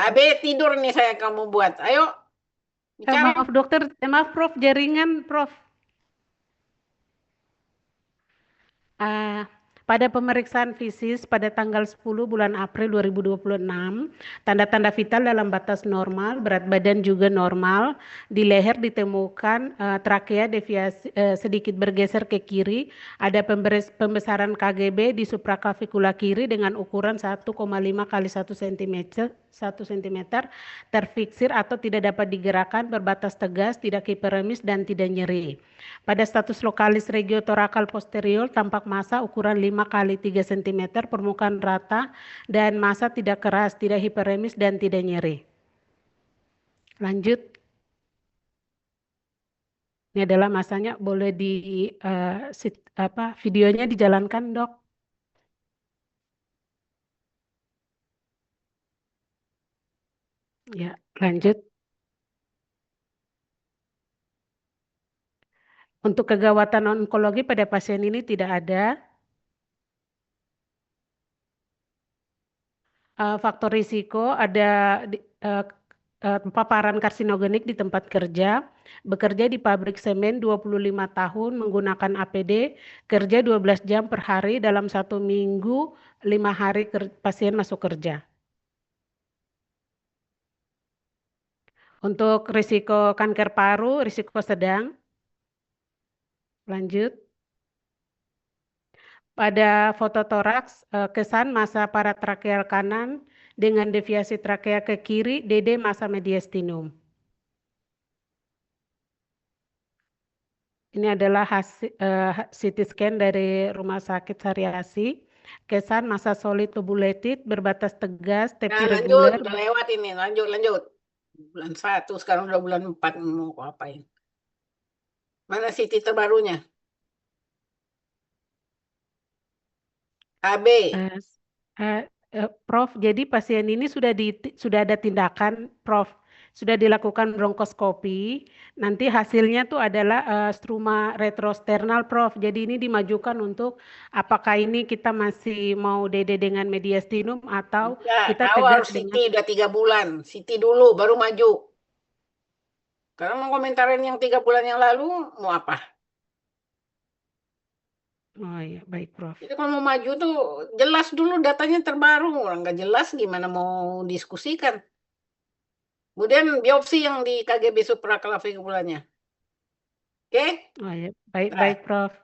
[SPEAKER 2] AB tidur nih saya kamu buat. Ayo bicara.
[SPEAKER 9] Maaf dokter, maaf Prof, jaringan Prof. Pada pemeriksaan fisis pada tanggal 10 bulan April 2026, tanda-tanda vital dalam batas normal, berat badan juga normal, di leher ditemukan trakea deviasi sedikit bergeser ke kiri, ada pembesaran KGB di supraklavikula kiri dengan ukuran 1,5 kali 1 cm, terfiksir atau tidak dapat digerakkan, berbatas tegas, tidak hiperemis dan tidak nyeri. Pada status lokalis regiotorakal posterior tampak massa ukuran 5 kali 3 cm, permukaan rata dan massa tidak keras, tidak hiperemis dan tidak nyeri. Lanjut. Ini adalah massanya, boleh di videonya dijalankan, Dok. Ya, lanjut. Untuk kegawatan onkologi pada pasien ini tidak ada. Faktor risiko ada paparan karsinogenik di tempat kerja, bekerja di pabrik semen 25 tahun menggunakan APD, kerja 12 jam per hari dalam 1 minggu, 5 hari pasien masuk kerja. Untuk risiko kanker paru, risiko sedang. Lanjut. Pada fototoraks, kesan massa paratrakeal kanan dengan deviasi trakea ke kiri, DD massa mediastinum. Ini adalah hasil CT scan dari Rumah Sakit Saryasi. Kesan massa solid lobulated, berbatas tegas, tepi reguler.
[SPEAKER 2] Udah lewat ini, lanjut. Bulan 1, sekarang udah bulan 4, mau apain? Mana CT terbarunya? AB.
[SPEAKER 9] Prof, jadi pasien ini sudah ada tindakan, Prof, sudah dilakukan bronkoskopi. Nanti hasilnya tuh adalah struma retrosternal, Prof. Jadi ini dimajukan untuk apakah ini kita masih mau DD dengan mediastinum atau kita
[SPEAKER 2] tegas
[SPEAKER 9] dengan
[SPEAKER 2] CT udah 3 bulan, CT dulu baru maju. Karena mau komentarin yang 3 bulan yang lalu mau apa?
[SPEAKER 9] Oh iya, baik Prof.
[SPEAKER 2] Jadi kalau mau maju tuh jelas dulu datanya terbaru, orang nggak jelas gimana mau diskusikan. Kemudian biopsi yang di KGB supraklavikulanya. Oke?
[SPEAKER 9] Oh iya, baik Prof.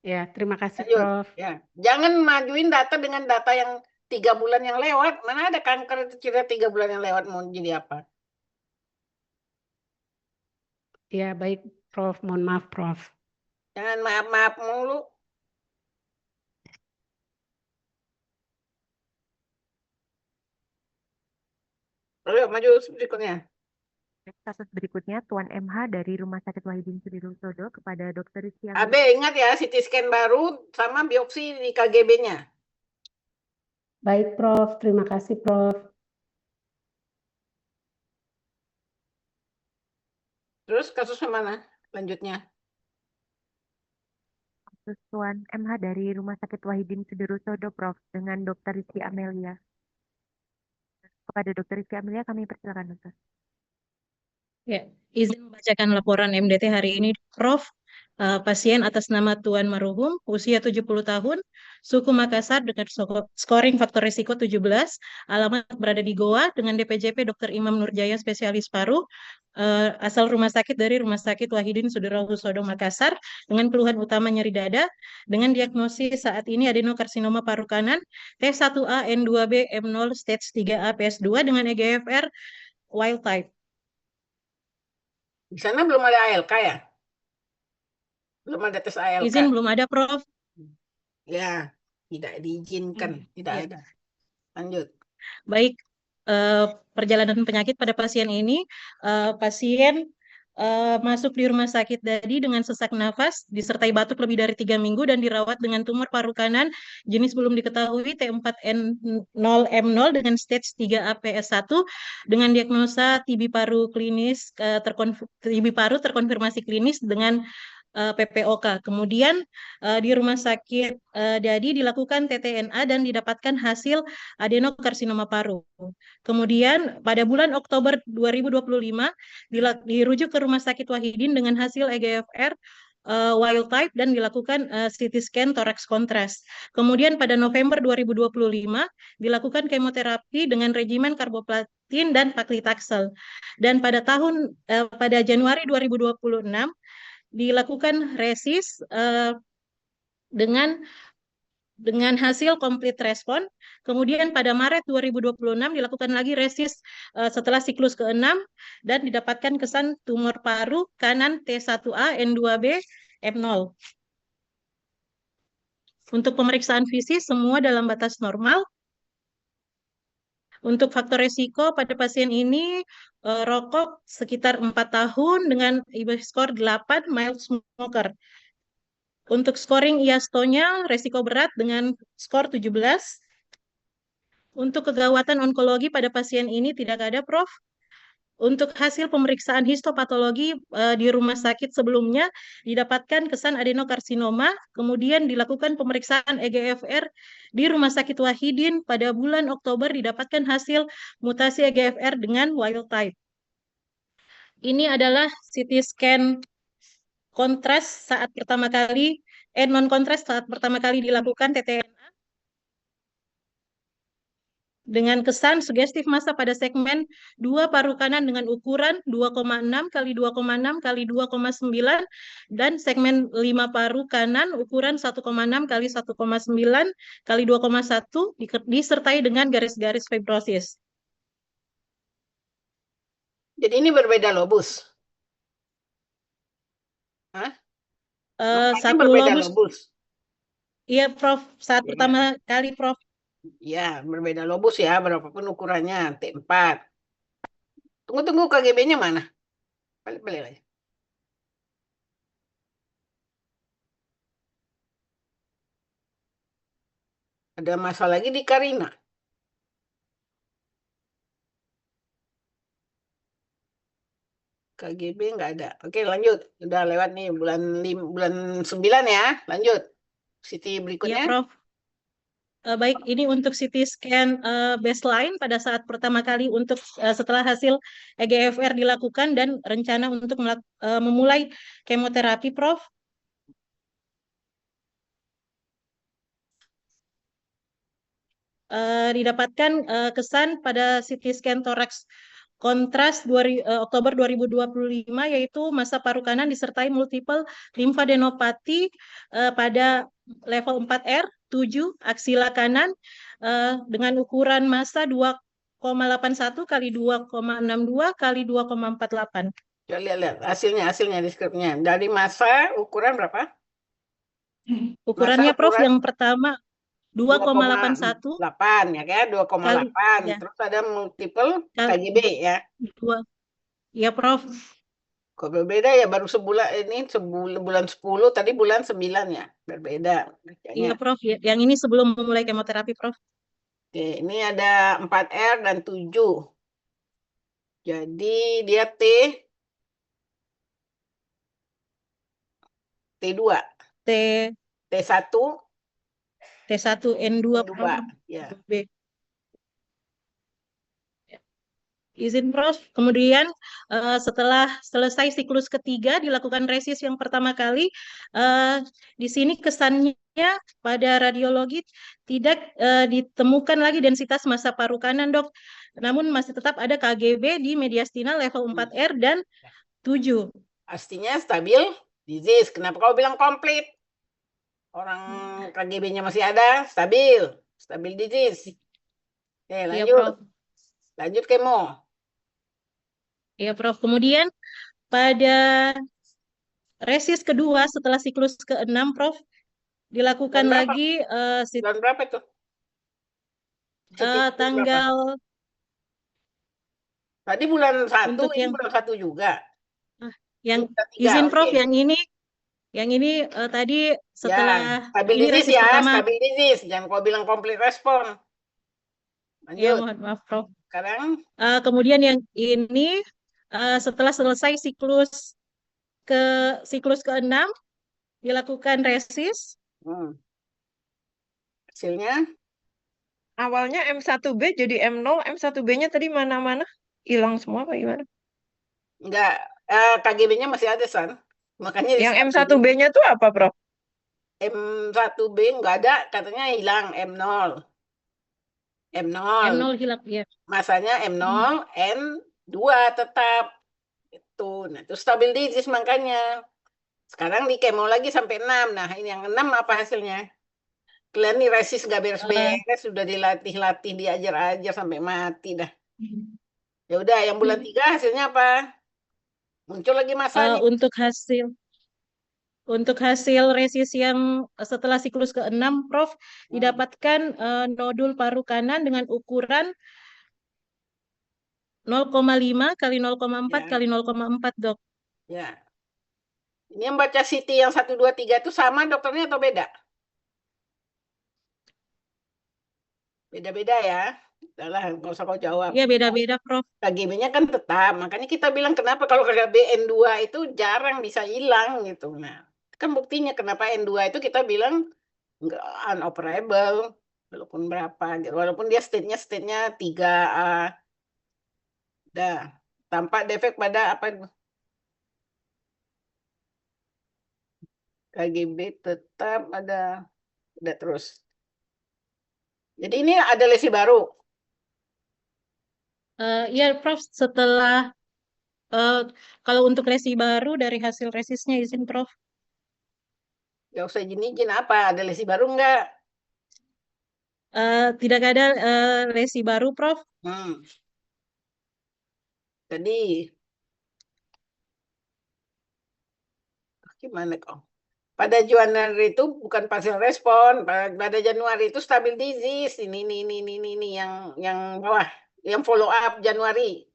[SPEAKER 9] Ya, terima kasih
[SPEAKER 2] lanjut.
[SPEAKER 9] Prof.
[SPEAKER 2] Ya, jangan majuin data dengan data yang 3 bulan yang lewat. Mana ada kanker itu kira 3 bulan yang lewat mau jadi apa?
[SPEAKER 9] Ya, baik Prof. Mohon maaf Prof.
[SPEAKER 2] Jangan maaf-maaf mulu. Ayo maju berikutnya.
[SPEAKER 1] Kasus berikutnya Tuan MH dari Rumah Sakit Wahidin Sudirohusodo kepada Dr. Rizky
[SPEAKER 2] AB ingat ya, CT scan baru sama biopsi di KGB-nya.
[SPEAKER 9] Baik Prof, terima kasih Prof.
[SPEAKER 2] Terus kasusnya mana lanjutnya?
[SPEAKER 1] Kasus Tuan MH dari Rumah Sakit Wahidin Sudirohusodo, Prof, dengan Dr. Rizky Amelia. Kepada Dr. Rizky Amelia kami persilakan, Dokter.
[SPEAKER 4] Ya, izin membacakan laporan MDT hari ini, Prof. Pasien atas nama Tuan Maruhum, usia 70 tahun, suku Makassar dengan scoring faktor risiko 17, alamat berada di Goa dengan DPJP Dr. Imam Nurjaya, spesialis paru, asal rumah sakit dari Rumah Sakit Wahidin Sudirohusodo Makassar, dengan keluhan utama nyeri dada, dengan diagnosis saat ini adenokarsinoma paru kanan, T1A, N2B, M0, stage 3A, PS2 dengan EGFR wild type.
[SPEAKER 2] Di sana belum ada ALK ya? Belum ada tes ALK?
[SPEAKER 4] Izin belum ada, Prof.
[SPEAKER 2] Ya, tidak diizinkan, tidak ada. Lanjut.
[SPEAKER 4] Baik, perjalanan penyakit pada pasien ini, pasien masuk di rumah sakit tadi dengan sesak nafas, disertai batuk lebih dari 3 minggu dan dirawat dengan tumor paru kanan, jenis belum diketahui T4N0M0 dengan stage 3A PS1 dengan diagnosa TB paru klinis, TB paru terkonfirmasi klinis dengan
[SPEAKER 10] PPOK. Kemudian di rumah sakit Dadi dilakukan TTNA dan didapatkan hasil adenokarsinoma paru. Kemudian pada bulan Oktober 2025 dirujuk ke rumah sakit Wahidin dengan hasil EGFR wild type dan dilakukan CT scan thorax contrast. Kemudian pada November 2025 dilakukan kemoterapi dengan regimen karboplatin dan paclitaxel. Dan pada Januari 2026 dilakukan resis dengan hasil complete respon. Kemudian pada Maret 2026 dilakukan lagi resis setelah siklus ke-6 dan didapatkan kesan tumor paru kanan T1A N2B M0. Untuk pemeriksaan fisik semua dalam batas normal. Untuk faktor resiko pada pasien ini rokok sekitar 4 tahun dengan IBI skor 8, mild smoker. Untuk scoring IASTO-nya resiko berat dengan skor 17. Untuk kegawatan onkologi pada pasien ini tidak ada, Prof. Untuk hasil pemeriksaan histopatologi di rumah sakit sebelumnya didapatkan kesan adenokarsinoma, kemudian dilakukan pemeriksaan EGFR di rumah sakit Wahidin pada bulan Oktober didapatkan hasil mutasi EGFR dengan wild type. Ini adalah CT scan kontras saat pertama kali, non-kontras saat pertama kali dilakukan TTNA. Dengan kesan sugestif massa pada segmen 2 paru kanan dengan ukuran 2,6 kali 2,6 kali 2,9 dan segmen 5 paru kanan ukuran 1,6 kali 1,9 kali 2,1 disertai dengan garis-garis fibrosis.
[SPEAKER 2] Jadi ini berbeda lobus. Hah?
[SPEAKER 10] Satu
[SPEAKER 2] berbeda
[SPEAKER 10] lobus. Iya, Prof. Saat pertama kali, Prof.
[SPEAKER 2] Ya, berbeda lobus ya, berapapun ukurannya, T4. Tunggu KGB-nya mana? Balik lagi. Ada masalah lagi di Karina. KGB nggak ada. Oke, lanjut. Udah lewat nih bulan 9 ya. Lanjut. Siti berikutnya.
[SPEAKER 10] Iya, Prof. Baik, ini untuk CT scan baseline pada saat pertama kali untuk setelah hasil EGFR dilakukan dan rencana untuk memulai kemoterapi, Prof. Didapatkan kesan pada CT scan thorax kontras Oktober 2025 yaitu massa paru kanan disertai multiple limfadenopati pada level 4R 7 aksila kanan dengan ukuran massa 2,81 kali 2,62 kali 2,48.
[SPEAKER 2] Coba lihat hasilnya di skripnya. Dari massa ukuran berapa?
[SPEAKER 10] Ukurannya, Prof, yang pertama
[SPEAKER 2] 8
[SPEAKER 10] 2,81
[SPEAKER 2] ya kan? 2,8.
[SPEAKER 10] Ya.
[SPEAKER 2] Terus ada multiple KGB ya.
[SPEAKER 10] 2. Ya, Prof.
[SPEAKER 2] Kok berbeda ya, baru bulan 10, tadi bulan 9 ya, berbeda.
[SPEAKER 10] Iya, Prof. Yang ini sebelum memulai kemoterapi, Prof.
[SPEAKER 2] Oke, ini ada 4R dan 7. Jadi dia T2. T1.
[SPEAKER 10] T1N2, Prof.
[SPEAKER 2] Ya.
[SPEAKER 10] B. Izin, Prof. Kemudian setelah selesai siklus ketiga dilakukan resis yang pertama kali. Di sini kesannya pada radiologi tidak ditemukan lagi densitas massa paru kanan, Dok. Namun masih tetap ada KGB di mediastinal level 4R dan 7.
[SPEAKER 2] Pastinya stabil disease. Kenapa kau bilang komplit? Orang KGB-nya masih ada, stabil disease. Oke, lanjut.
[SPEAKER 10] Ya, Prof.
[SPEAKER 2] Lanjut kemo.
[SPEAKER 10] Ya, Prof. Kemudian pada resis kedua setelah siklus ke-6, Prof, dilakukan lagi
[SPEAKER 2] bulan berapa itu?
[SPEAKER 10] Tanggal
[SPEAKER 2] tadi bulan 1,
[SPEAKER 10] untuk
[SPEAKER 2] ini bulan 1 juga.
[SPEAKER 10] Yang
[SPEAKER 2] bulan 3,
[SPEAKER 10] izin, Prof,
[SPEAKER 2] okay.
[SPEAKER 10] yang ini tadi setelah
[SPEAKER 2] stabil
[SPEAKER 10] ini
[SPEAKER 2] disease
[SPEAKER 10] resis
[SPEAKER 2] ya,
[SPEAKER 10] pertama.
[SPEAKER 2] stabil disease. Jangan kau bilang complete respon. Lanjut.
[SPEAKER 10] Ya, mohon maaf, Prof.
[SPEAKER 2] Sekarang
[SPEAKER 10] kemudian yang ini setelah selesai siklus ke-6 dilakukan resis.
[SPEAKER 2] Hasilnya
[SPEAKER 5] Awalnya M1B jadi M0, M1B-nya tadi mana-mana? Hilang semua apa gimana?
[SPEAKER 2] enggak, KGB-nya masih ada, San. Makanya
[SPEAKER 5] Yang
[SPEAKER 2] di-stabilis.
[SPEAKER 5] M1B-nya tuh apa, Prof?
[SPEAKER 2] M1B enggak ada, katanya hilang M0. M0.
[SPEAKER 10] M0 hilang, ya.
[SPEAKER 2] Masanya M0, N2 tetap. Itu. Nah, itu stabil disease makanya. Sekarang di kemo lagi sampai 6. Nah, ini yang 6 apa hasilnya? Kalian nih resis nggak beres-beres, sudah dilatih-latih, diajar-ajar sampai mati dah. Ya udah, yang bulan 3 hasilnya apa? Muncul lagi masanya.
[SPEAKER 10] Untuk hasil resis yang setelah siklus ke-6, Prof, didapatkan nodul paru kanan dengan ukuran 0,5 kali 0,4 kali 0,4, Dok.
[SPEAKER 2] Ya. Ini yang baca CT yang 1, 2, 3 itu sama dokternya atau beda? Beda-beda ya. Udahlah, nggak usah kau jawab.
[SPEAKER 10] Iya, beda-beda, Prof.
[SPEAKER 2] KGB-nya kan tetap. Makanya kita bilang kenapa kalau KGB N2 itu jarang bisa hilang gitu. Nah, kan buktinya kenapa N2 itu kita bilang nggak unoperable. Walaupun berapa. Walaupun dia state-nya 3A. Udah. Tampak defek pada apa? KGB tetap ada. Udah terus. Jadi ini ada lesi baru.
[SPEAKER 10] Iya, Prof, setelah kalau untuk lesi baru dari hasil resisnya izin, Prof.
[SPEAKER 2] Nggak usah izin apa? Ada lesi baru nggak?
[SPEAKER 10] Tidak ada lesi baru, Prof.
[SPEAKER 2] Jadi gimana kok? Pada Januari itu bukan partial respon, pada Januari itu stabil disease. Ini yang bawah, yang follow up Januari.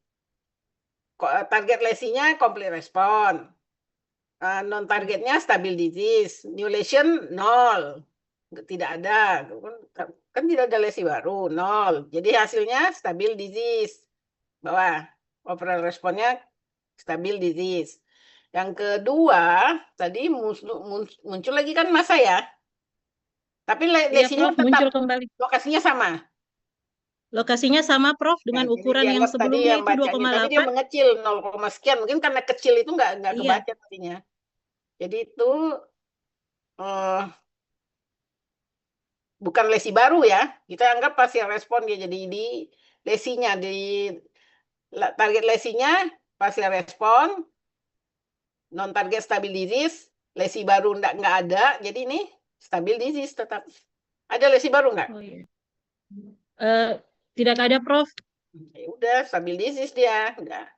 [SPEAKER 2] Target lesinya complete respon. Non targetnya stabil disease. New lesion 0. Tidak ada. Kan tidak ada lesi baru, 0. Jadi hasilnya stabil disease. Bawah. Overall responnya stabil disease. Yang kedua, tadi muncul lagi kan masa ya. Tapi lesinya
[SPEAKER 10] Prof, muncul
[SPEAKER 2] tetap
[SPEAKER 10] kembali.
[SPEAKER 2] lokasinya sama.
[SPEAKER 10] Lokasinya sama, Prof, dengan
[SPEAKER 2] Jadi
[SPEAKER 10] ukuran yang
[SPEAKER 2] dianggap tadi
[SPEAKER 10] sebelumnya
[SPEAKER 2] yang
[SPEAKER 10] itu
[SPEAKER 2] bacanya, tapi dia
[SPEAKER 10] 2,8.
[SPEAKER 2] mengecil 0, sekian. Mungkin karena kecil itu nggak
[SPEAKER 10] Iya.
[SPEAKER 2] kebaca tadinya. Jadi itu bukan lesi baru ya. Kita anggap partial respon dia. Jadi di lesinya, di target lesinya partial respon, non target stabil disease, lesi baru nggak ada. Jadi ini stabil disease tetap. Ada lesi baru nggak?
[SPEAKER 10] Oh, iya. Tidak ada, Prof.
[SPEAKER 2] Ya udah, stabil disease dia. Udah.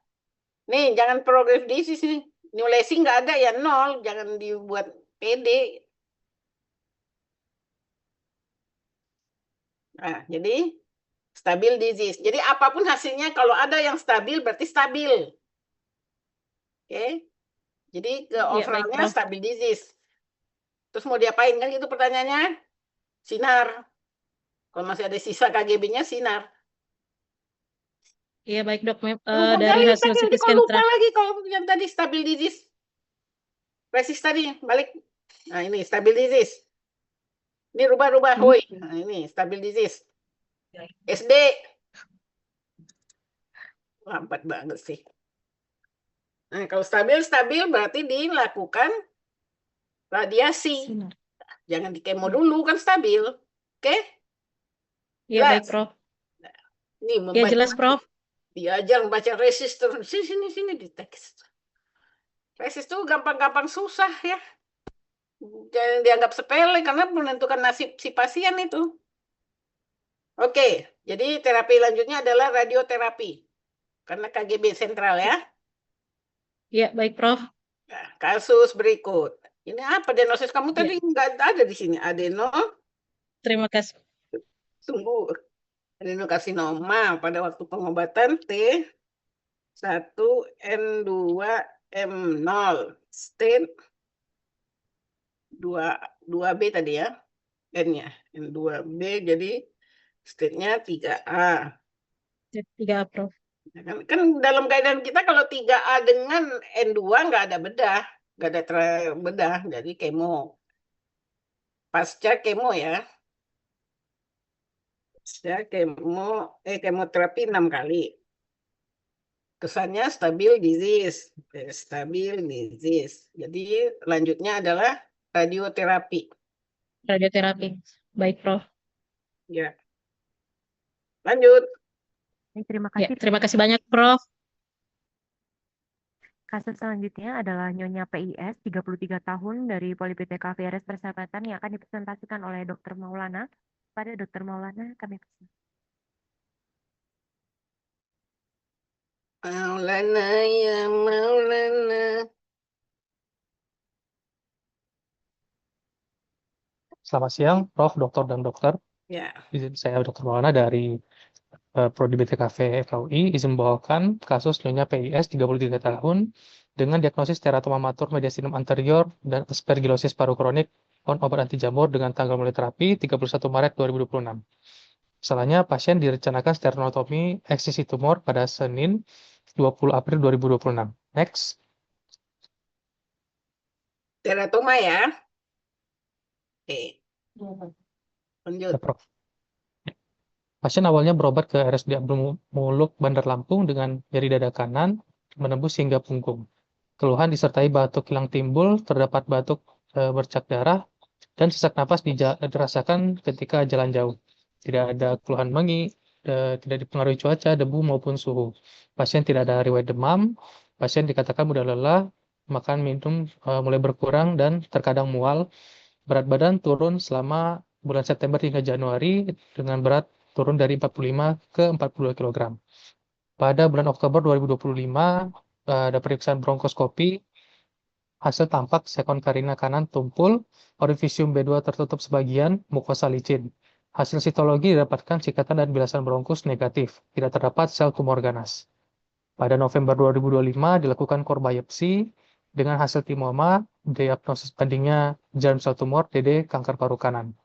[SPEAKER 2] Nih, jangan progressive disease nih. New lesi nggak ada ya 0. Jangan dibuat pede. Nah, jadi stabil disease. Jadi apapun hasilnya, kalau ada yang stabil berarti stabil. Oke. Jadi ke overallnya stabil disease. Terus mau diapain kan itu pertanyaannya? Sinar. Kalau masih ada sisa KGB-nya sinar.
[SPEAKER 10] Iya, baik, Dok.
[SPEAKER 2] Dari
[SPEAKER 10] hasil CT scan
[SPEAKER 2] lupa lagi kalau yang tadi stabil disease. Resis tadi balik. Nah, ini stabil disease. Ini rubah-rubah. Hoi. Nah, ini stabil disease. SD. Lambat banget sih. Nah, kalau stabil berarti dilakukan radiasi.
[SPEAKER 10] Sinar.
[SPEAKER 2] Jangan di kemo dulu, kan stabil. Oke?
[SPEAKER 10] Iya, baik, Prof.
[SPEAKER 2] Ini
[SPEAKER 10] Ya, jelas, Prof.
[SPEAKER 2] Diajar membaca resis terus. Sini di teks. Resis itu gampang-gampang susah ya. Jangan dianggap sepele karena menentukan nasib si pasien itu. Oke, jadi terapi lanjutnya adalah radioterapi. Karena KGB sentral ya.
[SPEAKER 10] Iya, baik, Prof.
[SPEAKER 2] Nah, kasus berikut. Ini apa diagnosis kamu tadi nggak ada di sini. Adeno.
[SPEAKER 10] Terima kasih.
[SPEAKER 2] Tunggu. Adenokarsinoma pada waktu pengobatan T1N2M0. State 2B tadi ya. N-nya. N2B jadi state-nya 3A.
[SPEAKER 10] 3A, Prof.
[SPEAKER 2] Kan dalam keadaan kita kalau 3A dengan N2 nggak ada bedah. nggak ada bedah, jadi kemo. Pasca kemo ya, pasca kemoterapi 6 kali. Kesannya stabil disease. Jadi lanjutnya adalah radioterapi.
[SPEAKER 10] Radioterapi. Baik, Prof.
[SPEAKER 2] Ya, lanjut.
[SPEAKER 1] Terima
[SPEAKER 10] Ya,
[SPEAKER 1] kasih.
[SPEAKER 10] terima kasih banyak, Prof.
[SPEAKER 1] Kasus selanjutnya adalah Nyonya PIS, 33 tahun dari Polibtk VRS Persahabatan yang akan dipresentasikan oleh Dr. Maulana. Pada Dr. Maulana, kami persilakan.
[SPEAKER 2] Maulana ya Maulana.
[SPEAKER 11] Selamat siang, Prof, Dokter, dan Dokter.
[SPEAKER 2] Ya,
[SPEAKER 11] Izin saya Dr. Maulana dari Prodi BTKV FKUI, izin membawakan kasus Nyonya PIS 33 tahun dengan diagnosis teratoma matur mediastinum anterior dan aspergillosis paru kronik on obat anti jamur dengan tanggal mulai terapi 31 Maret 2026. Masalahnya, pasien direncanakan sternotomi eksisi tumor pada Senin 20 April 2026. Next.
[SPEAKER 2] teratoma ya. Oke, lanjut.
[SPEAKER 11] Ya, Prof. Pasien awalnya berobat ke RSUD Abdul Muluk Bandar Lampung dengan nyeri dada kanan menembus hingga punggung. Keluhan disertai batuk hilang timbul, terdapat batuk bercak darah, dan sesak napas dirasakan ketika jalan jauh. Tidak ada keluhan tidak dipengaruhi cuaca, debu maupun suhu. Pasien tidak ada riwayat demam. Pasien dikatakan mudah lelah, makan minum mulai berkurang dan terkadang mual. Berat badan turun selama bulan September hingga Januari dengan berat turun dari 45 ke 42 kg. Pada bulan Oktober 2025, ada pemeriksaan bronkoskopi, hasil tampak sekon karina kanan tumpul, orifisium B2 tertutup sebagian, mukosa licin. Hasil sitologi didapatkan cikatan dan bilasan bronkus negatif, tidak terdapat sel tumor ganas. Pada November 2025 dilakukan core biopsi dengan hasil timoma, diagnosis bandingnya germ sel tumor DD kanker paru kanan.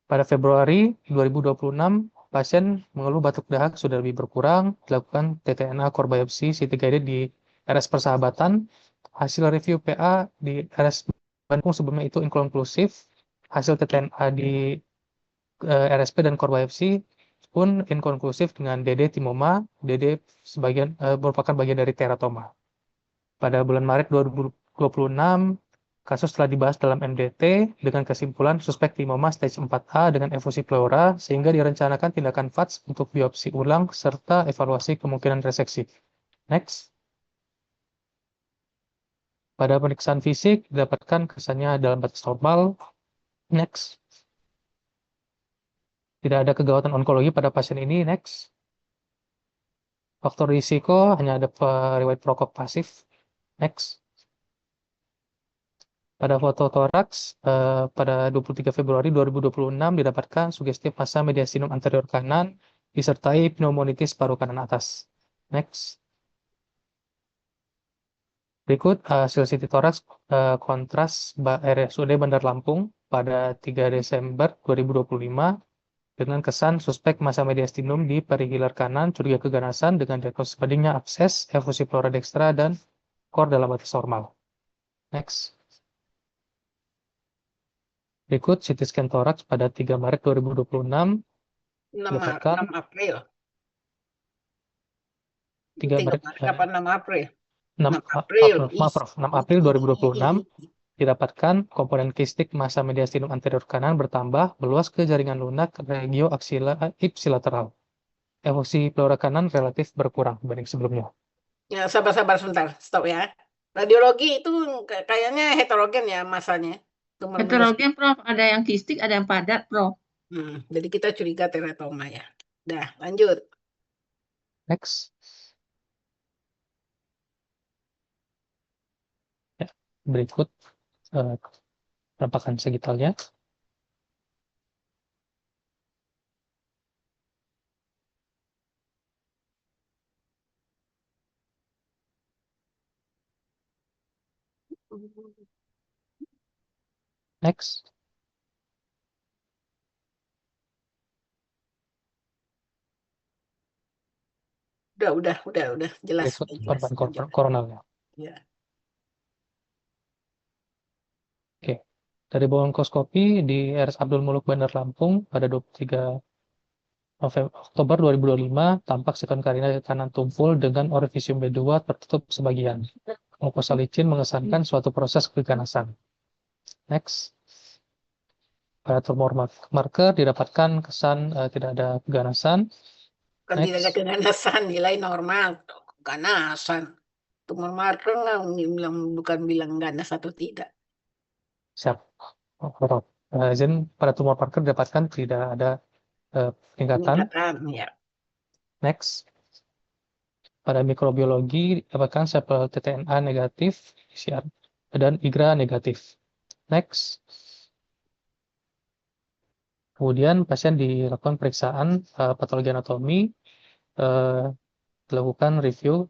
[SPEAKER 11] Pada Februari 2026, pasien mengeluh batuk dahak sudah lebih berkurang, dilakukan TTNA core biopsi CT guided di RS Persahabatan. Hasil review PA di RS Bandung sebelumnya itu inkonklusif. Hasil TTNA di RSP dan core biopsi pun inkonklusif dengan DD timoma, DD merupakan bagian dari teratoma. Pada bulan Maret 2026, kasus telah dibahas dalam MDT dengan kesimpulan suspek timoma stage 4A dengan efusi pleura sehingga direncanakan tindakan VATS untuk biopsi ulang serta evaluasi kemungkinan reseksi. Next. Pada pemeriksaan fisik didapatkan kesannya dalam batas normal. Next. Tidak ada kegawatan onkologi pada pasien ini. Next. Faktor risiko hanya ada riwayat perokok pasif. Next. Pada foto toraks pada 23 Februari 2026 didapatkan sugesti massa mediastinum anterior kanan disertai pneumonitis paru kanan atas. Next. Berikut hasil CT toraks kontras RSUD Bandar Lampung pada 3 Desember 2025 dengan kesan suspek massa mediastinum di perihilar kanan, curiga keganasan dengan diagnosis bandingnya abses, efusi pleura dextra, dan core dalam batas normal. Next. Berikut CT scan toraks pada 3 Maret 2026 didapatkan
[SPEAKER 2] 6 April.
[SPEAKER 11] 3 Maret
[SPEAKER 2] Kapan 6 April?
[SPEAKER 11] 6
[SPEAKER 2] April.
[SPEAKER 11] Maaf, 6 April 2026 didapatkan komponen kistik massa mediastinum anterior kanan bertambah meluas ke jaringan lunak regio ipsilateral. Efusi pleura kanan relatif berkurang dibanding sebelumnya.
[SPEAKER 2] Ya, sabar sebentar, stop ya. Radiologi itu kayaknya heterogen ya masanya.
[SPEAKER 6] Heterogen, Prof. Ada yang kistik, ada yang padat, Prof.
[SPEAKER 2] Jadi kita curiga teratoma ya. Dah, lanjut.
[SPEAKER 11] Next. Ya, berikut penampakan segitalnya. Next.
[SPEAKER 2] Udah jelas.
[SPEAKER 11] Berikut korban koronalnya.
[SPEAKER 2] Ya.
[SPEAKER 11] Dari bronkoskopi di RS Abdul Muluk Bandar Lampung pada 23 Oktober 2025 tampak sikon karina kanan tumpul dengan orifisium B2 tertutup sebagian. Mukosa licin mengesankan suatu proses keganasan. Next. Pada tumor marker didapatkan kesan tidak ada keganasan.
[SPEAKER 2] Kan tidak ada
[SPEAKER 11] Next.
[SPEAKER 2] keganasan, nilai normal. Ganasan. Tumor marker nggak bukan bilang ganas atau tidak.
[SPEAKER 11] Siap. Izin pada tumor marker didapatkan tidak ada peningkatan.
[SPEAKER 2] Ya.
[SPEAKER 11] Next. Pada mikrobiologi didapatkan sampel TTNA negatif, PCR dan IGRA negatif. Next. Kemudian pasien dilakukan periksaan patologi anatomi, dilakukan review,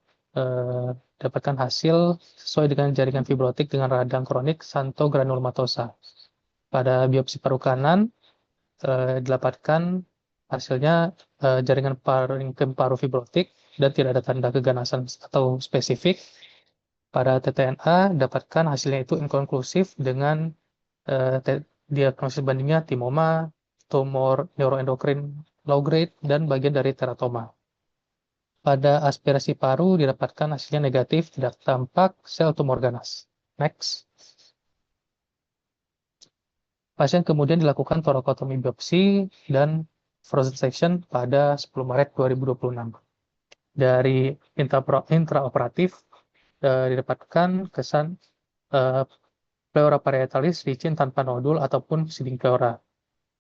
[SPEAKER 11] dapatkan hasil sesuai dengan jaringan fibrotik dengan radang kronik xanthogranulomatosa. Pada biopsi paru kanan didapatkan hasilnya jaringan paru fibrotik dan tidak ada tanda keganasan atau spesifik. Pada TTNA dapatkan hasilnya itu inkonklusif dengan diagnosis bandingnya timoma, tumor neuroendokrin low grade, dan bagian dari teratoma. Pada aspirasi paru didapatkan hasilnya negatif, tidak tampak sel tumor ganas. Next. Pasien kemudian dilakukan torakotomi biopsi dan frozen section pada 10 Maret 2026. Dari intraoperatif didapatkan kesan pleura parietalis licin tanpa nodul ataupun siding pleura.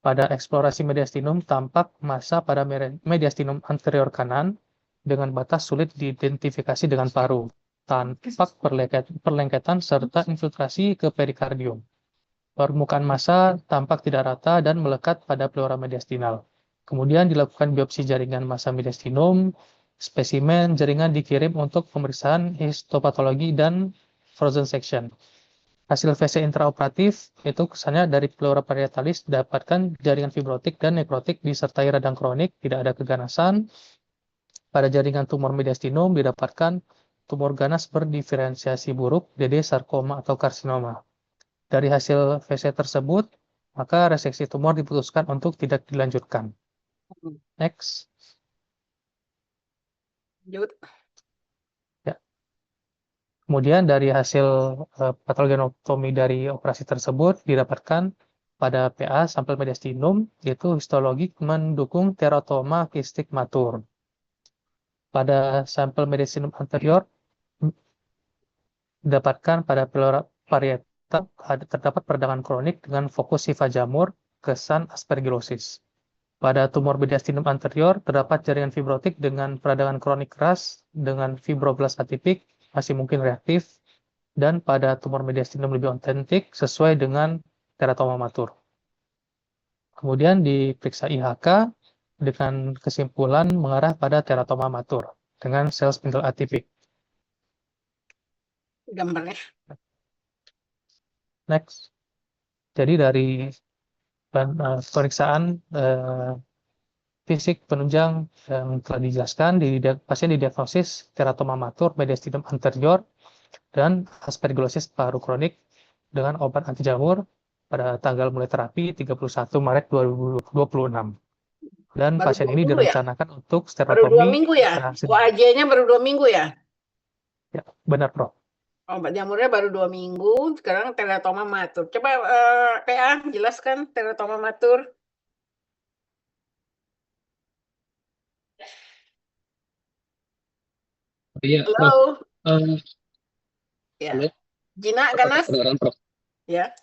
[SPEAKER 11] Pada eksplorasi mediastinum tampak massa pada mediastinum anterior kanan dengan batas sulit diidentifikasi dengan paru. Tampak perlengketan serta infiltrasi ke perikardium. Permukaan massa tampak tidak rata dan melekat pada pleura mediastinal. Kemudian dilakukan biopsi jaringan massa mediastinum, spesimen jaringan dikirim untuk pemeriksaan histopatologi dan frozen section. Hasil VC intraoperatif itu kesannya dari pleura parietalis didapatkan jaringan fibrotik dan nekrotik disertai radang kronik, tidak ada keganasan. Pada jaringan tumor mediastinum didapatkan tumor ganas berdiferensiasi buruk, DD sarkoma atau karsinoma. Dari hasil VC tersebut, maka reseksi tumor diputuskan untuk tidak dilanjutkan. Next.
[SPEAKER 2] Lanjut.
[SPEAKER 11] Kemudian dari hasil patologi anatomi dari operasi tersebut didapatkan pada PA sampel mediastinum, yaitu histologi mendukung teratoma kistik matur. Pada sampel mediastinum anterior didapatkan pada pleura parietal terdapat peradangan kronik dengan fokus sifa jamur, kesan aspergillosis. Pada tumor mediastinum anterior terdapat jaringan fibrotik dengan peradangan kronik keras dengan fibroblas atipik, masih mungkin reaktif, dan pada tumor mediastinum lebih otentik sesuai dengan teratoma matur. Kemudian diperiksa IHK dengan kesimpulan mengarah pada teratoma matur dengan sel spindle atipik.
[SPEAKER 2] Gambarnya.
[SPEAKER 11] Next. Jadi dari pemeriksaan fisik penunjang yang telah dijelaskan, pasien didiagnosis teratoma matur mediastinum anterior dan aspergillosis paru kronik dengan obat anti jamur pada tanggal mulai terapi 31 Maret 2026. Dan
[SPEAKER 2] Baru
[SPEAKER 11] pasien
[SPEAKER 2] 2
[SPEAKER 11] ini
[SPEAKER 2] minggu ya?
[SPEAKER 11] direncanakan untuk
[SPEAKER 2] Baru 2
[SPEAKER 11] sterotomi.
[SPEAKER 2] minggu ya? OAJ-nya baru 2 minggu ya?
[SPEAKER 11] Ya, benar, Prof.
[SPEAKER 2] Obat jamurnya baru 2 minggu, sekarang teratoma matur. Coba PA jelaskan teratoma matur.
[SPEAKER 12] Iya, Prof.
[SPEAKER 2] Halo. Ya.
[SPEAKER 12] Halo.
[SPEAKER 2] Gina ganas?
[SPEAKER 12] Kedengaran, Prof.
[SPEAKER 2] Ya.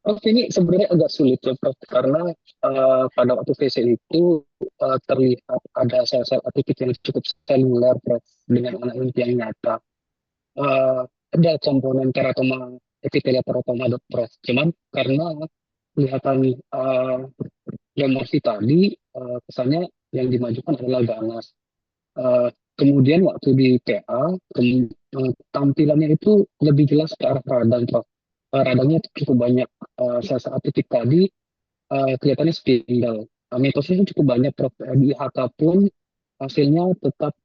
[SPEAKER 12] Prof, ini sebenarnya agak sulit ya, Prof, karena pada waktu VC itu terlihat ada sel-sel atipik yang cukup seluler, Prof, dengan anak inti yang nyata. Ada komponen teratoma epitelia teratoma, Prof. Cuman karena kelihatan remorsi tadi, kesannya yang dimajukan adalah ganas. Kemudian waktu di PA, tampilannya itu lebih jelas ke arah radang, Prof. Radangnya cukup banyak, sel-sel atipik tadi kelihatannya spindle. Mitosnya cukup banyak, Prof. Di IHK pun hasilnya tetap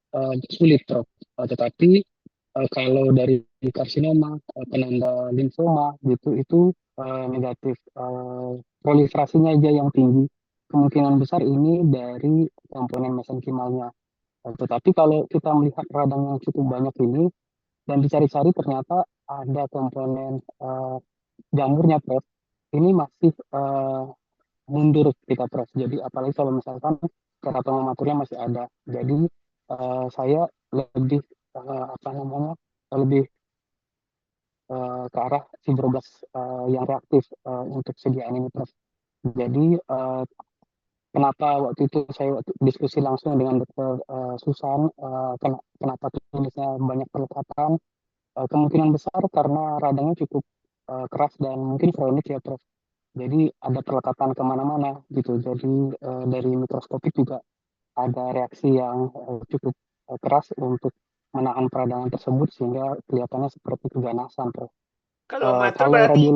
[SPEAKER 12] sulit, Prof. Tetapi Kalau dari karsinoma, penanda limfoma gitu itu negatif. Proliferasinya aja yang tinggi. Kemungkinan besar ini dari komponen mesenkimanya. Tetapi kalau kita melihat radang yang cukup banyak ini dan dicari-cari ternyata ada komponen jamurnya, Prof. Ini masih mundur ketika Prof. Jadi apalagi kalau misalkan keratomaturnya masih ada. Jadi saya lebih apa namanya lebih ke arah fibroblast yang reaktif untuk sediaan ini, Prof. Jadi kenapa waktu itu saya diskusi langsung dengan Dokter Susan, kenapa klinisnya banyak pelekatan? Kemungkinan besar karena radangnya cukup keras dan mungkin kronik ya, Prof. Jadi ada pelekatan kemana-mana gitu. Jadi dari mikroskopik juga ada reaksi yang cukup keras untuk menahan peradangan tersebut sehingga kelihatannya seperti keganasan, Prof.
[SPEAKER 2] Kalau matur
[SPEAKER 12] Kalau
[SPEAKER 2] berarti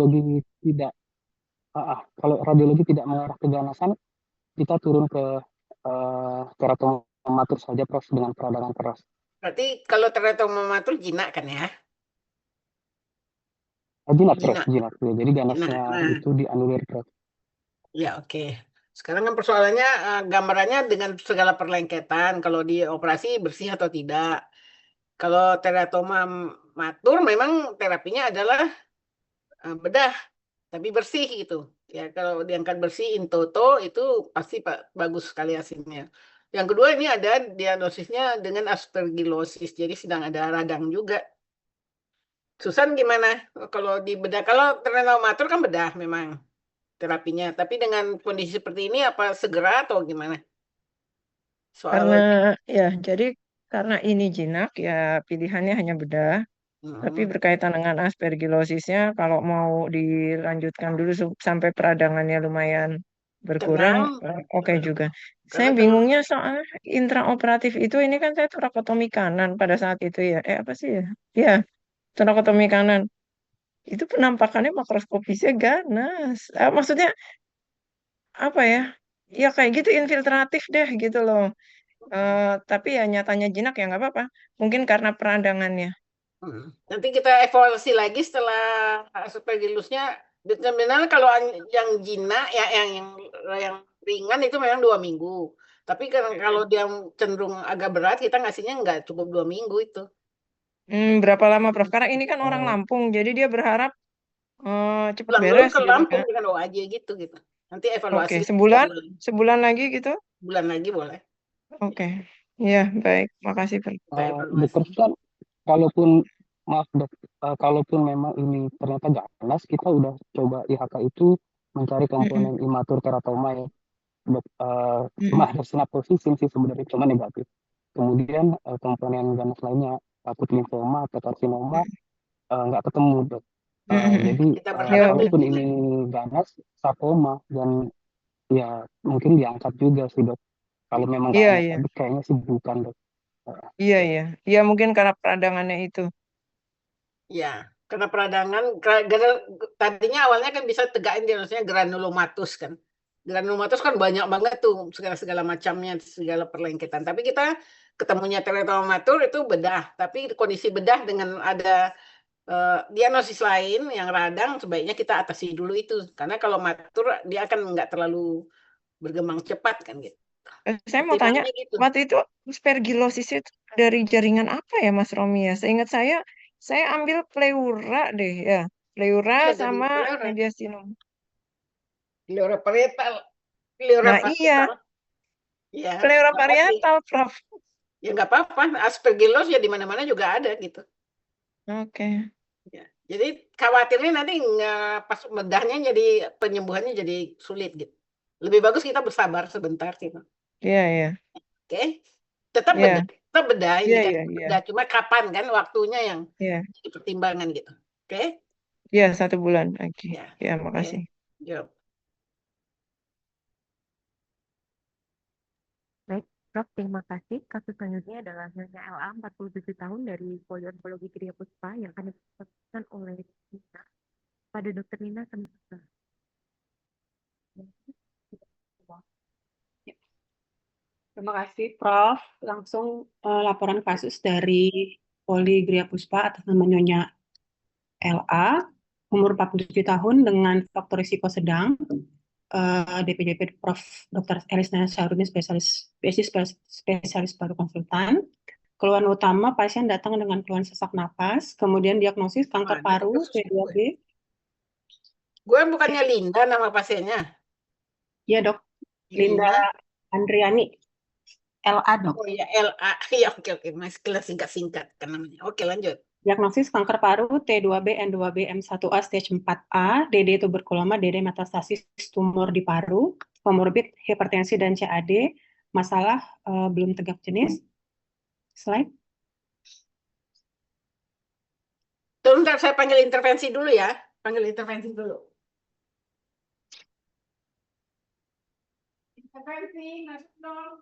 [SPEAKER 12] kalau radiologi tidak mengarah keganasan, kita turun ke keratomatur saja, Prof, dengan peradangan keras.
[SPEAKER 2] kalau teratoma-matur jinak kan ya?
[SPEAKER 12] Jinak, Prof,
[SPEAKER 2] Jinak.
[SPEAKER 12] jinak. Ya, jadi ganasnya
[SPEAKER 2] Nah.
[SPEAKER 12] itu dianulir, Prof.
[SPEAKER 2] Ya, oke. Sekarang kan persoalannya gambarannya dengan segala perlengketan, kalau di operasi bersih atau tidak. Kalau teratoma matur memang terapinya adalah bedah, tapi bersih gitu. Ya, kalau diangkat bersih in toto itu pasti bagus sekali hasilnya. Yang kedua ini ada diagnosisnya dengan aspergillosis, jadi sedang ada radang juga. Susan gimana? Kalau di bedah, kalau teratoma matur kan bedah memang terapinya, tapi dengan kondisi seperti ini apa segera atau gimana?
[SPEAKER 5] Karena
[SPEAKER 2] Soal
[SPEAKER 5] jadi karena ini jinak ya pilihannya hanya bedah. Tapi berkaitan dengan aspergillosisnya, kalau mau dilanjutkan dulu sampai peradangannya lumayan berkurang, oke juga. Saya bingungnya soal intraoperatif itu, ini kan saya torakotomi kanan pada saat itu ya. Apa sih ya? Ya, torakotomi kanan. Itu penampakannya makroskopisnya ganas. Maksudnya apa ya? Ya kayak gitu infiltratif deh gitu loh. Tapi ya nyatanya jinak ya nggak apa-apa. Mungkin karena peradangannya.
[SPEAKER 2] Nanti kita evaluasi lagi setelah aspergillusnya. Benar-benar kalau yang jinak ya yang ringan itu memang 2 minggu. Tapi kalau dia cenderung agak berat kita ngasihnya nggak cukup 2 minggu itu.
[SPEAKER 5] Berapa lama, Prof? Karena ini kan orang Lampung, jadi dia berharap cepat
[SPEAKER 2] Pulang dulu
[SPEAKER 5] beres
[SPEAKER 2] ke
[SPEAKER 5] gitu
[SPEAKER 2] Lampung
[SPEAKER 5] kan.
[SPEAKER 2] dengan aja gitu. Nanti
[SPEAKER 5] Oke,
[SPEAKER 2] evaluasi
[SPEAKER 5] sebulan lagi gitu.
[SPEAKER 2] bulan lagi boleh.
[SPEAKER 5] Oke, ya baik, makasih, Prof.
[SPEAKER 12] Dokter Susan, maaf dok, kalaupun memang ini ternyata ganas, kita udah coba IHK itu mencari komponen imatur teratoma ya, dok. Cuma ada synaptosis sih sebenarnya, cuma negatif. Kemudian komponen ganas lainnya, akut limfoma atau karsinoma nggak ketemu, dok. Jadi kalaupun ini ganas, sarkoma dan ya mungkin diangkat juga sih, dok. Kalau memang nggak ganas, tapi kayaknya sih bukan, dok.
[SPEAKER 5] Iya, mungkin karena peradangannya itu.
[SPEAKER 2] Ya, karena peradangan, tadinya awalnya kan bisa tegakin diagnosisnya granulomatus kan. Granulomatus kan banyak banget tuh, segala macamnya, segala perlengketan. Tapi kita ketemunya teratoma-matur itu bedah. Tapi kondisi bedah dengan ada diagnosis lain yang radang, sebaiknya kita atasi dulu itu. Karena kalau matur, dia akan nggak terlalu berkembang cepat kan gitu.
[SPEAKER 5] Saya mau tanya, waktu itu aspergillosis itu dari jaringan apa ya, Mas Romi ya? Seingat saya ambil pleura deh ya, pleura sama mediastinum.
[SPEAKER 2] Pleura parietal.
[SPEAKER 5] Nah iya,
[SPEAKER 2] ya,
[SPEAKER 5] pleura parietal, Prof.
[SPEAKER 2] Ya nggak apa-apa, aspergillos ya di mana-mana juga ada gitu.
[SPEAKER 5] Oke.
[SPEAKER 2] Ya, jadi khawatirnya nanti nggak pas bedahnya jadi penyembuhannya jadi sulit gitu. Lebih bagus kita bersabar sebentar gitu.
[SPEAKER 5] Iya, iya.
[SPEAKER 2] Oke, tetap bedah,
[SPEAKER 5] Iya.
[SPEAKER 2] Cuma kapan kan waktunya yang
[SPEAKER 5] jadi
[SPEAKER 2] pertimbangan gitu. Oke?
[SPEAKER 5] Iya, 1 bulan lagi. Ya, makasih.
[SPEAKER 2] Yuk.
[SPEAKER 1] Baik, Prof, terima kasih. Kasus selanjutnya adalah Nyonya LA, 47 tahun dari Polionkologi Kriya Puspa yang akan dilakukan oleh Nina. Pada Dokter Nina Semesta.
[SPEAKER 13] Terima kasih, Prof. Langsung laporan kasus dari Poli Gria Puspa atas nama Nyonya LA, umur 47 tahun dengan faktor risiko sedang. DPJP Prof. Dr. Elisna Syarudin, spesialis paru konsultan. Keluhan utama, pasien datang dengan keluhan sesak napas, kemudian diagnosis kanker paru, T2B.
[SPEAKER 2] Gue bukannya Linda nama pasiennya?
[SPEAKER 13] Ya dok, Linda Andriani, LA dok.
[SPEAKER 2] Oh ya, LA. Ya, oke. Mas kelas singkat-singkat kan namanya. Oke, lanjut.
[SPEAKER 13] Diagnosis kanker paru, T2B, N2B, M1A, stage 4A, DD tuberkuloma, DD metastasis tumor di paru, komorbid hipertensi dan CAD, masalah belum tegak jenis. Slide.
[SPEAKER 2] Bentar, saya panggil intervensi dulu ya. Panggil intervensi dulu. Intervensi, masuk dong.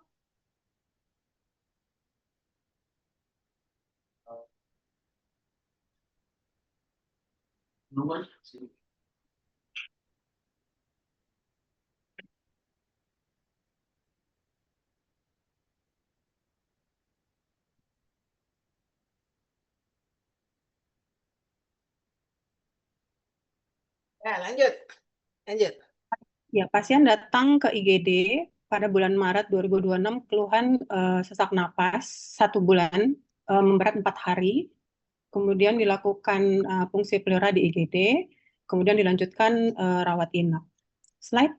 [SPEAKER 2] Ya, lanjut.
[SPEAKER 13] Ya, pasien datang ke IGD pada bulan Maret 2026, keluhan sesak napas 1 bulan, memberat 4 hari, kemudian dilakukan fungsi pleura di IGD, kemudian dilanjutkan rawat inap. Slide.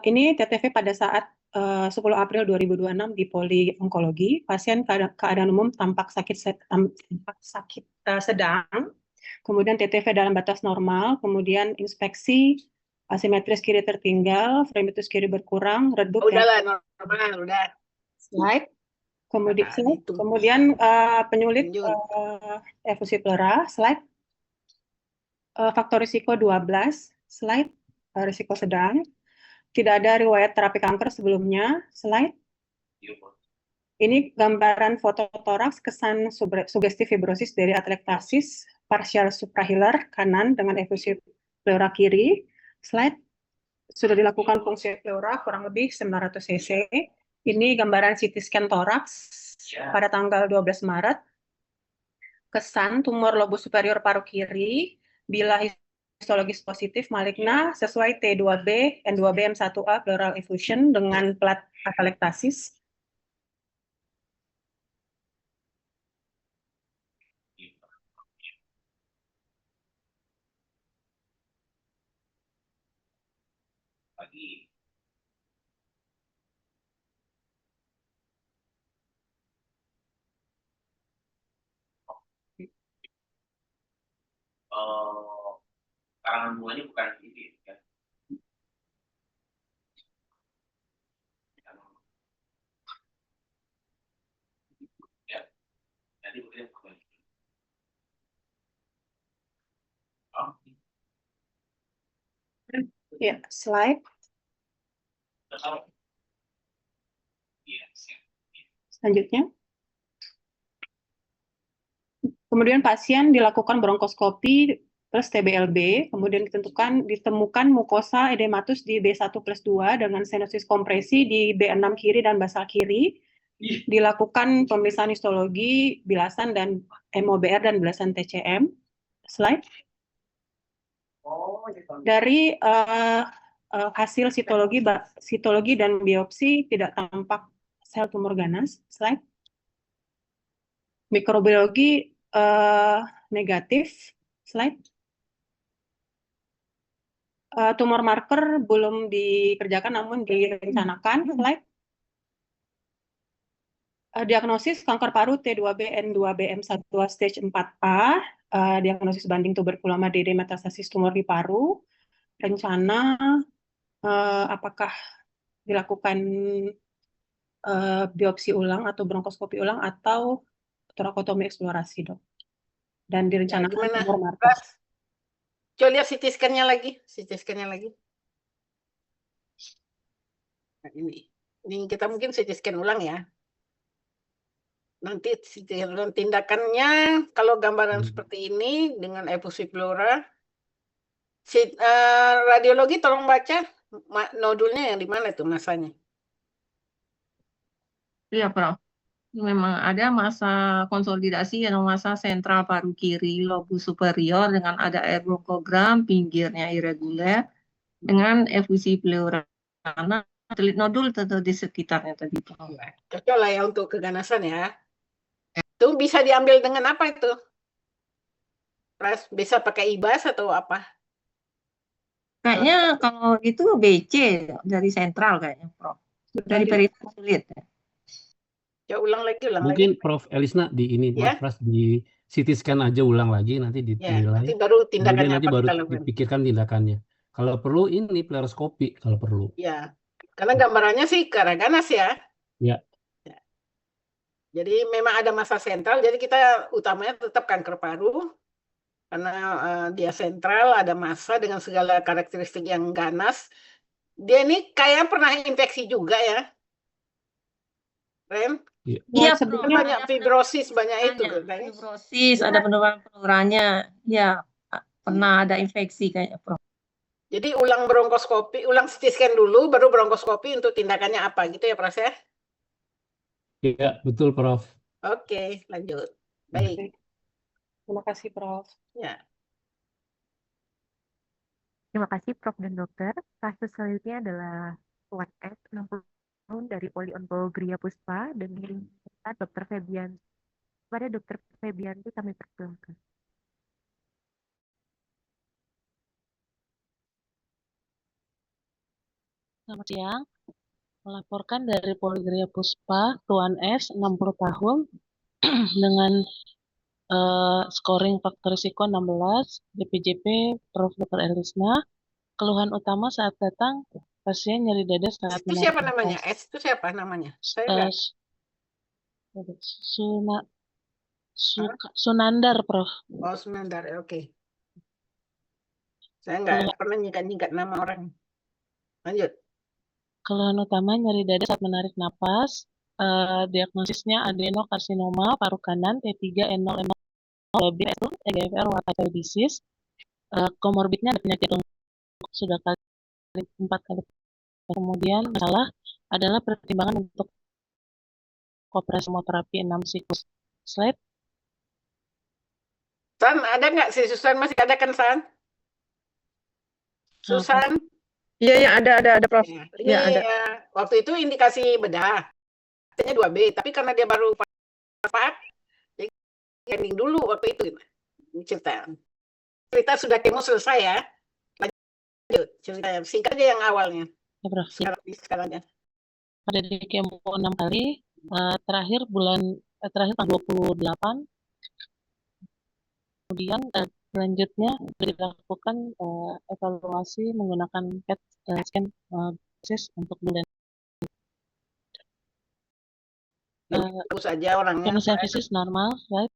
[SPEAKER 13] Ini TTV pada saat 10 April 2026 di Poli Onkologi. Pasien keadaan umum tampak sakit sedang, kemudian TTV dalam batas normal, kemudian inspeksi asimetris kiri tertinggal, fremitus kiri berkurang, redup.
[SPEAKER 2] Udahlah, normal, udah.
[SPEAKER 13] Slide. Kemudian penyulit efusi pleura. Slide. Faktor risiko 12. Slide. Risiko sedang. Tidak ada riwayat terapi kanker sebelumnya. Slide. Ini gambaran foto toraks kesan sugestif fibrosis dari atelektasis partial suprahilar kanan dengan efusi pleura kiri. Slide. Sudah dilakukan fungsi pleura kurang lebih 900 cc. Ini gambaran CT scan toraks pada tanggal 12 Maret. Kesan tumor lobus superior paru kiri bila histologis positif maligna sesuai T2B, N2B, M1A pleural effusion dengan plat atelektasis.
[SPEAKER 14] Karangan bunganya bukan ini ya. Ya. Jadi begini.
[SPEAKER 13] Ya, slide. Selanjutnya. Kemudian pasien dilakukan bronkoskopi plus TBLB, kemudian ditemukan mukosa edematus di B1+2 dengan stenosis kompresi di B6 kiri dan basal kiri. Dilakukan pemeriksaan histologi, bilasan dan MOBR dan bilasan TCM. Slide. Dari hasil sitologi dan biopsi tidak tampak sel tumor ganas. Slide. Mikrobiologi negatif. Slide. Tumor marker belum dikerjakan namun direncanakan. Slide. Diagnosis kanker paru T2B, N2B, M1A stage 4A. Diagnosis banding tuberkuloma, DD metastasis tumor di paru. Rencana apakah dilakukan biopsi ulang atau bronkoskopi ulang atau torakotomi eksplorasi, dok. Dan direncanakan tumor marker.
[SPEAKER 2] Coba lihat CT scan-nya lagi. Nah, ini kita mungkin CT scan ulang ya. Nanti tindakannya kalau gambaran seperti ini dengan efusi pleura, radiologi tolong baca nodulnya yang di mana itu masanya.
[SPEAKER 6] Iya, Prof. Memang ada masa konsolidasi dan masa sentral paru kiri lobus superior dengan ada air bronkogram, pinggirnya irreguler, dengan efusi pleura karena telit nodul atau di sekitarnya tadi.
[SPEAKER 2] Cocok lah ya untuk keganasan ya. Itu bisa diambil dengan apa itu? Bisa pakai IBAS atau apa?
[SPEAKER 6] Kayaknya kalau itu BC dari sentral kayaknya, Prof. Dari peritel sulit.
[SPEAKER 2] Ya ulang lagi.
[SPEAKER 15] Mungkin Prof. Elisna di ini
[SPEAKER 2] Ya?
[SPEAKER 15] Mas di CT scan aja ulang lagi nanti
[SPEAKER 2] Ya,
[SPEAKER 15] dinilai.
[SPEAKER 2] nanti baru
[SPEAKER 15] Kemudian
[SPEAKER 2] tindakannya
[SPEAKER 15] nanti
[SPEAKER 2] apa
[SPEAKER 15] baru
[SPEAKER 2] kita lakukan.
[SPEAKER 15] dipikirkan tindakannya. Kalau perlu ini fluoroskopi kalau perlu.
[SPEAKER 2] Ya, karena gambarannya sih ke arah ganas ya.
[SPEAKER 15] Ya.
[SPEAKER 2] Jadi memang ada masa sentral, jadi kita utamanya tetap kanker paru. Karena dia sentral, ada massa dengan segala karakteristik yang ganas. Dia ini kayak pernah infeksi juga ya, Ren?
[SPEAKER 6] Iya,
[SPEAKER 2] sebelumnya banyak fibrosis, banyak itu.
[SPEAKER 6] fibrosis, ada penurunan pleuranya. Ya, pernah ada infeksi kayaknya, Prof.
[SPEAKER 2] Jadi ulang bronkoskopi, ulang CT scan dulu, baru bronkoskopi untuk tindakannya apa gitu ya, Prof ya?
[SPEAKER 15] Iya, betul Prof.
[SPEAKER 2] Oke, lanjut. Baik.
[SPEAKER 13] Terima kasih, Prof.
[SPEAKER 2] Ya.
[SPEAKER 1] Terima kasih Prof dan Dokter. Kasus selanjutnya adalah Tuan S, 60 tahun dari Poliontogria Puspa dan kita Dr. Febianti. Pada Dr. Febianti kami persilakan.
[SPEAKER 16] Selamat siang. Melaporkan dari Poliontogria Puspa, Tuan S, 60 tahun dengan scoring faktor risiko 16, DPJP Prof. Dr. Elisna. Keluhan utama saat datang, pasien nyeri dada saat
[SPEAKER 2] Itu siapa namanya? S itu siapa namanya? Saya
[SPEAKER 16] Sunandar, Prof.
[SPEAKER 2] Oh, Sunandar, oke. Saya nggak pernah nyingkat nama orang. Lanjut.
[SPEAKER 16] Keluhan utama nyeri dada saat menarik napas. Diagnosisnya adenokarsinoma paru kanan T3N0M0 itu EGFR wild-type disease. Komorbidnya ada penyakit sudah 4 kali. Kemudian masalah adalah pertimbangan untuk operasi kemoterapi 6 siklus. Slide.
[SPEAKER 2] San, ada nggak si Susan? Masih ada kan, San? Susan?
[SPEAKER 5] Iya, ada Prof.
[SPEAKER 2] Ini
[SPEAKER 5] ada.
[SPEAKER 2] Waktu itu indikasi bedah. Katanya 2B, tapi karena dia baru pak, jadi scanning dulu waktu itu. Cerita sudah kemo selesai ya. Lanjut, cerita singkat aja yang awalnya.
[SPEAKER 16] Ya, Prof.
[SPEAKER 2] Sekarang aja.
[SPEAKER 16] Ada di kemo 6 kali, terakhir tanggal 28. Kemudian selanjutnya dilakukan evaluasi menggunakan PET scan untuk bulan.
[SPEAKER 2] Terus aja orangnya.
[SPEAKER 16] Kondisi fisis normal, right?